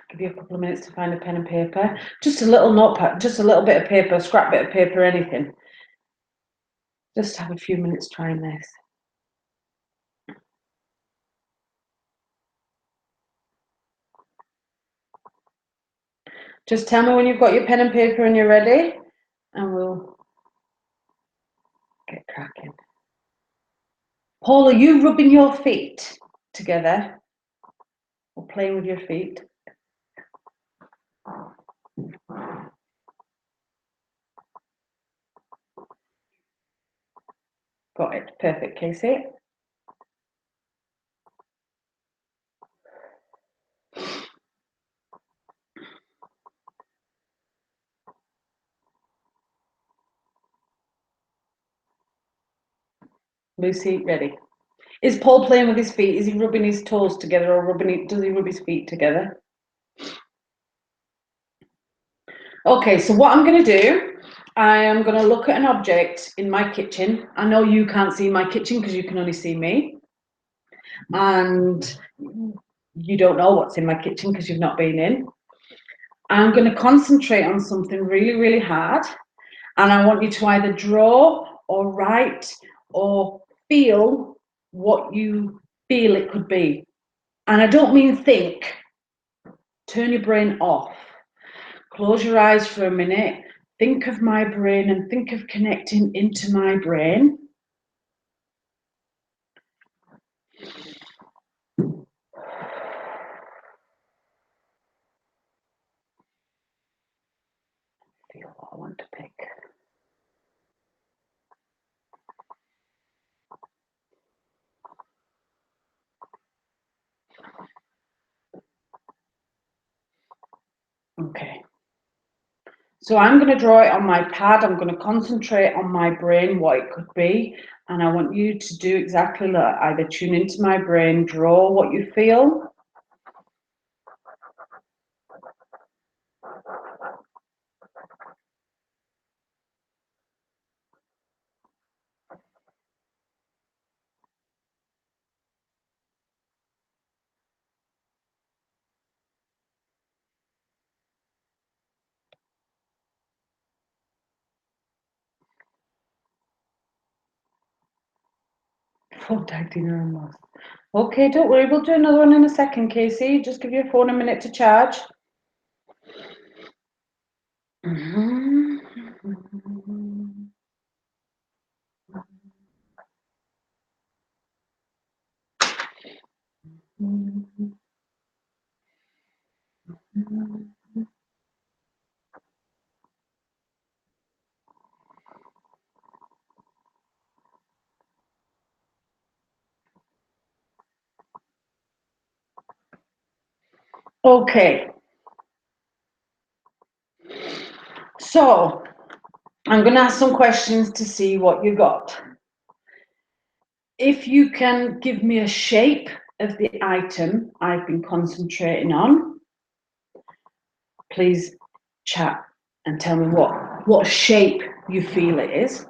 S1: Give you a couple of minutes to find a pen and paper. Just a little notepad, just a little bit of paper, scrap bit of paper, anything. Just have a few minutes trying this. Just tell me when you've got your pen and paper and you're ready, and we'll get cracking. Paul, are you rubbing your feet together or playing with your feet? Got it. Perfect, Casey. Lucy, ready. Is Paul playing with his feet? Is he rubbing his toes together or does he rub his feet together? Okay, so what I'm going to do, I am going to look at an object in my kitchen. I know you can't see my kitchen because you can only see me. And you don't know what's in my kitchen because you've not been in. I'm going to concentrate on something really, really hard. And I want you to either draw or write or feel what you feel it could be. And I don't mean think. Turn your brain off. Close your eyes for a minute. Think of my brain and think of connecting into my brain. Feel what I want to pick. Okay. So I'm going to draw it on my pad. I'm going to concentrate on my brain, what it could be. And I want you to do exactly that. Either tune into my brain, draw what you feel. Phone tag dinner and lost. Okay, don't worry. We'll do another one in a second, Casey. Just give your phone a minute to charge. Okay. So I'm going to ask some questions to see what you got. If you can give me a shape of the item I've been concentrating on, please chat and tell me what shape you feel it is.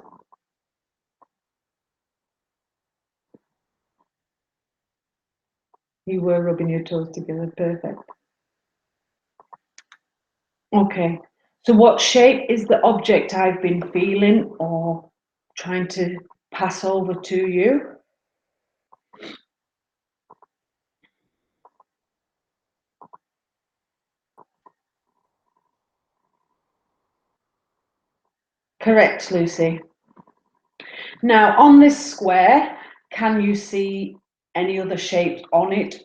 S1: You were rubbing your toes together, perfect. Okay, so what shape is the object I've been feeling or trying to pass over to you? Correct, Lucy. Now, on this square, can you see any other shapes on it?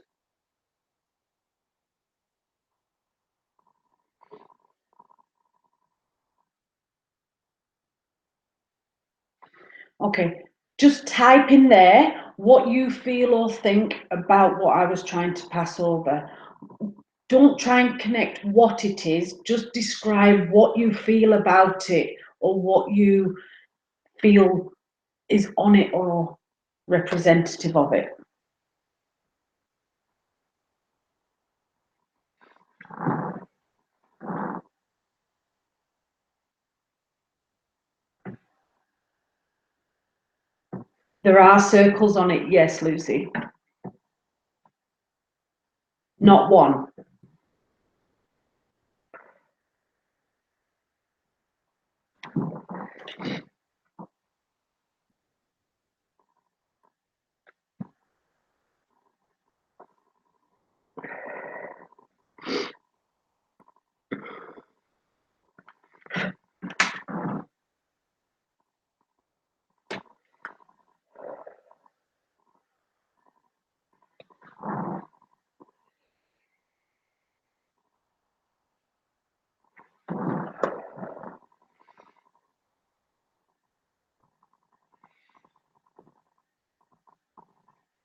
S1: Okay, just type in there what you feel or think about what I was trying to pass over. Don't try and connect what it is, just describe what you feel about it or what you feel is on it or representative of it. There are circles on it, yes, Lucy. Not one.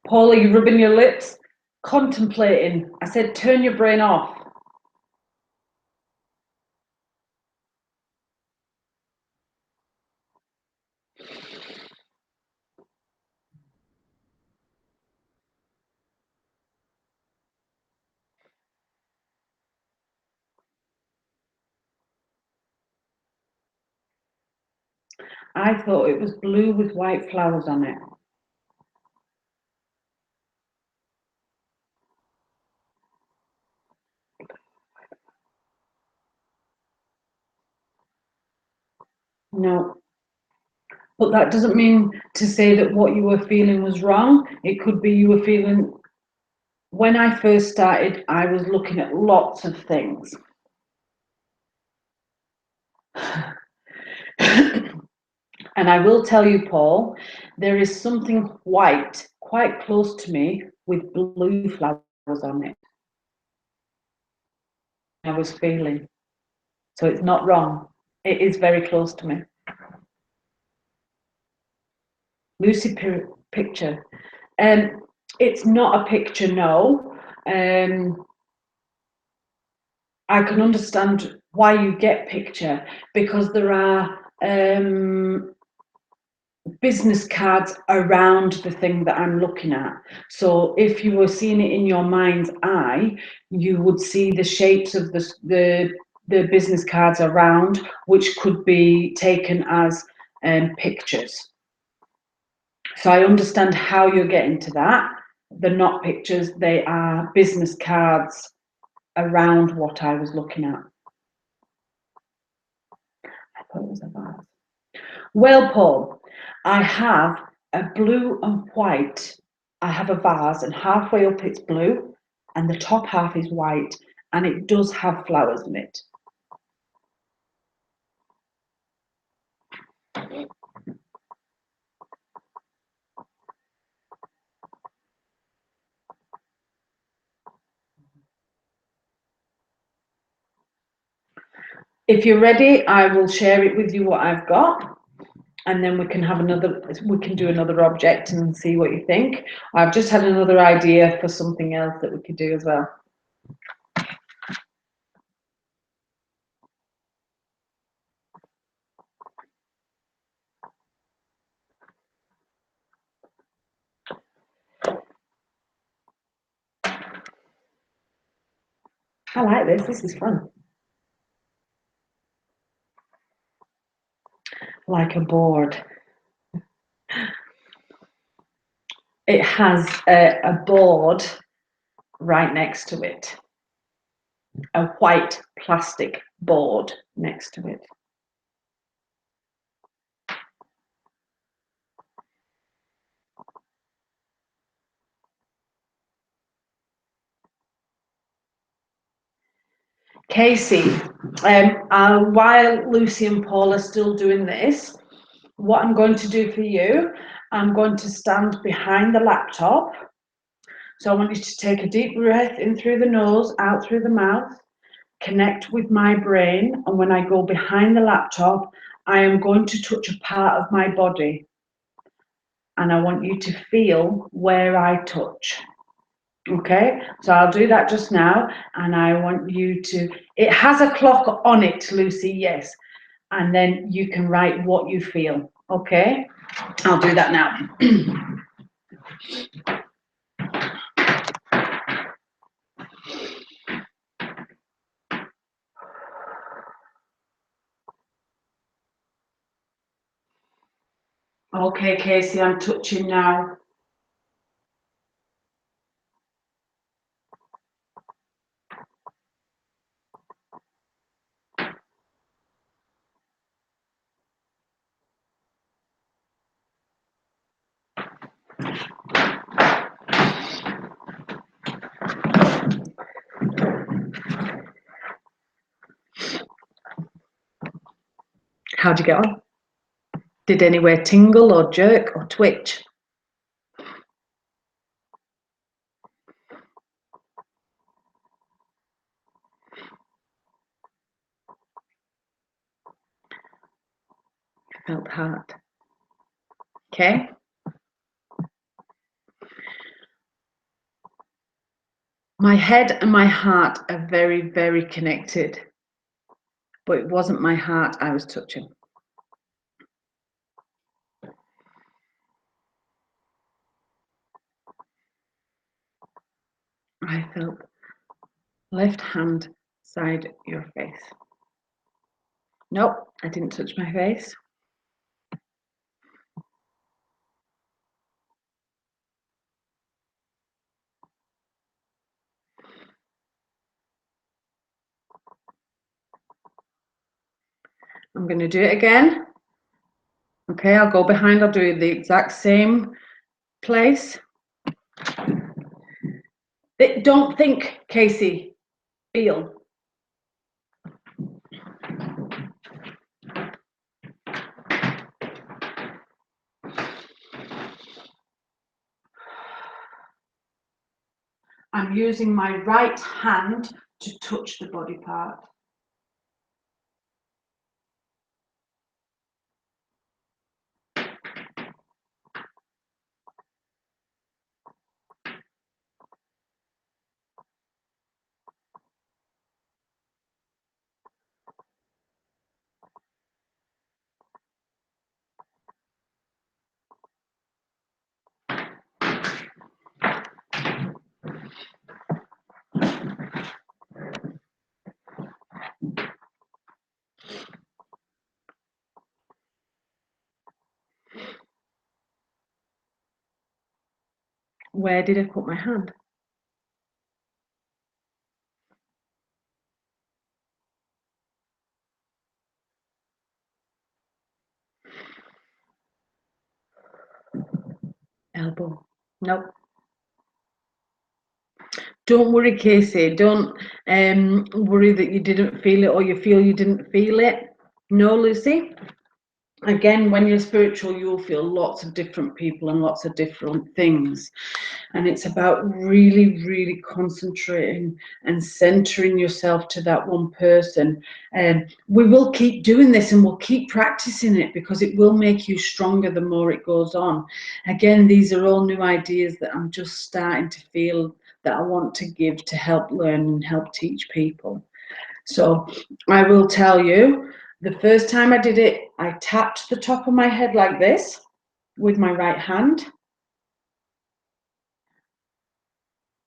S1: Paul, are you rubbing your lips? Contemplating. I said, turn your brain off. I thought it was blue with white flowers on it. No. But that doesn't mean to say that what you were feeling was wrong. It could be you were feeling, when I first started, I was looking at lots of things. And I will tell you, Paul, there is something white quite close to me with blue flowers on it. I was feeling. So it's not wrong. It is very close to me. Lucy picture. It's not a picture, no. I can understand why you get picture, because there are business cards around the thing that I'm looking at. So if you were seeing it in your mind's eye, you would see the shapes of the business cards around, which could be taken as pictures. So I understand how you're getting to that. They're not pictures, they are business cards around what I was looking at. I thought it was a vase. Well, Paul, I have a blue and white. I have a vase, and halfway up it's blue, and the top half is white, and it does have flowers in it. If you're ready, I will share it with you what I've got, and then we can do another object and see what you think. I've just had another idea for something else that we could do as well. I like this. This is fun. Like a board. It has a board right next to it. A white plastic board next to it. Casey, while Lucy and Paul are still doing this, what I'm going to do for you, I'm going to stand behind the laptop. So I want you to take a deep breath in through the nose, out through the mouth, connect with my brain, and when I go behind the laptop, I am going to touch a part of my body, and I want you to feel where I touch. Okay, so I'll do that just now, and I want you to, it has a clock on it, Lucy, yes. and then you can write what you feel. Okay, I'll do that now. Okay, Casey, I'm touching now. How'd you get on? Did anywhere tingle or jerk or twitch? Felt hard. Okay. My head and my heart are very, very connected, but it wasn't my heart I was touching. I felt left hand side your face. Nope, I didn't touch my face. I'm going to do it again. Okay, I'll go behind, I'll do the exact same place. Don't think, Casey, feel. I'm using my right hand to touch the body part. Where did I put my hand? Elbow. Nope. Don't worry, Casey. Don't worry that you didn't feel it or you feel you didn't feel it. No, Lucy. Again, when you're spiritual, you'll feel lots of different people and lots of different things. And it's about really, really concentrating and centering yourself to that one person. And we will keep doing this and we'll keep practicing it because it will make you stronger the more it goes on. Again, these are all new ideas that I'm just starting to feel that I want to give to help learn and help teach people. So I will tell you, the first time I did it, I tapped the top of my head like this with my right hand.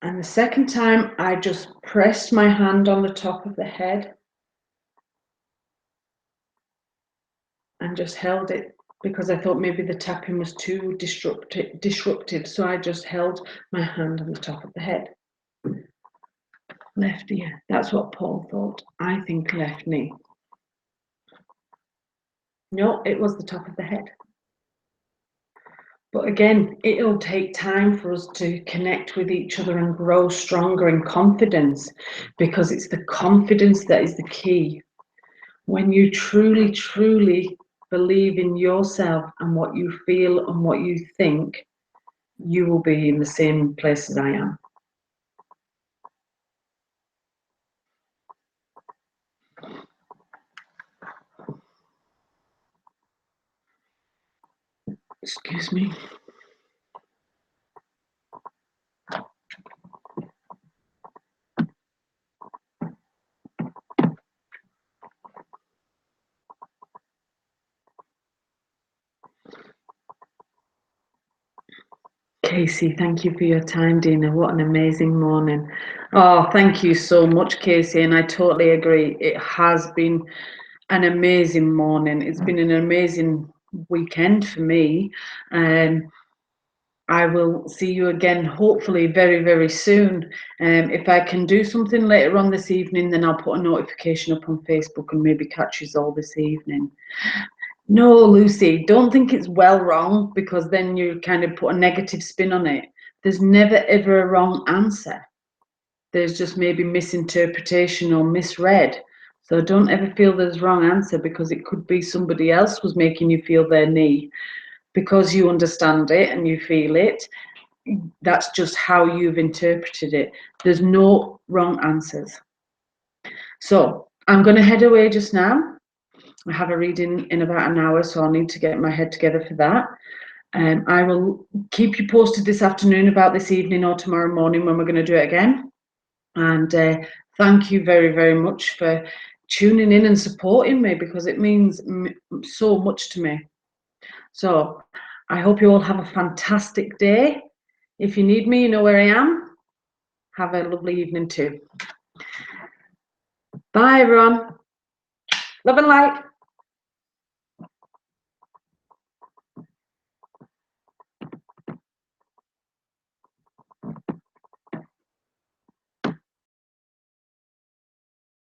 S1: And the second time, I just pressed my hand on the top of the head and just held it because I thought maybe the tapping was too disruptive. So I just held my hand on the top of the head. Left ear. That's what Paul thought. I think left knee. No, it was the top of the head. But again, it'll take time for us to connect with each other and grow stronger in confidence because it's the confidence that is the key. When you truly, truly believe in yourself and what you feel and what you think, you will be in the same place as I am. Excuse me. Casey, thank you for your time, Dina. What an amazing morning. Oh, thank you so much, Casey. And I totally agree. It has been an amazing morning. It's been an amazing weekend for me. I will see you again, hopefully very, very soon. If I can do something later on this evening, then I'll put a notification up on Facebook and maybe catch you all this evening. No, Lucy, don't think it's well wrong, because then you kind of put a negative spin on it. There's never ever a wrong answer. There's just maybe misinterpretation or misread. So don't ever feel there's wrong answer, because it could be somebody else was making you feel their knee. Because you understand it and you feel it, that's just how you've interpreted it. There's no wrong answers. So I'm going to head away just now. I have a reading in about an hour, so I'll need to get my head together for that. I will keep you posted this afternoon about this evening or tomorrow morning when we're going to do it again. And thank you very, very much for tuning in and supporting me, because it means so much to me. So I hope you all have a fantastic day. If you need me, you know where I am. Have a lovely evening too. Bye, everyone. Love and light.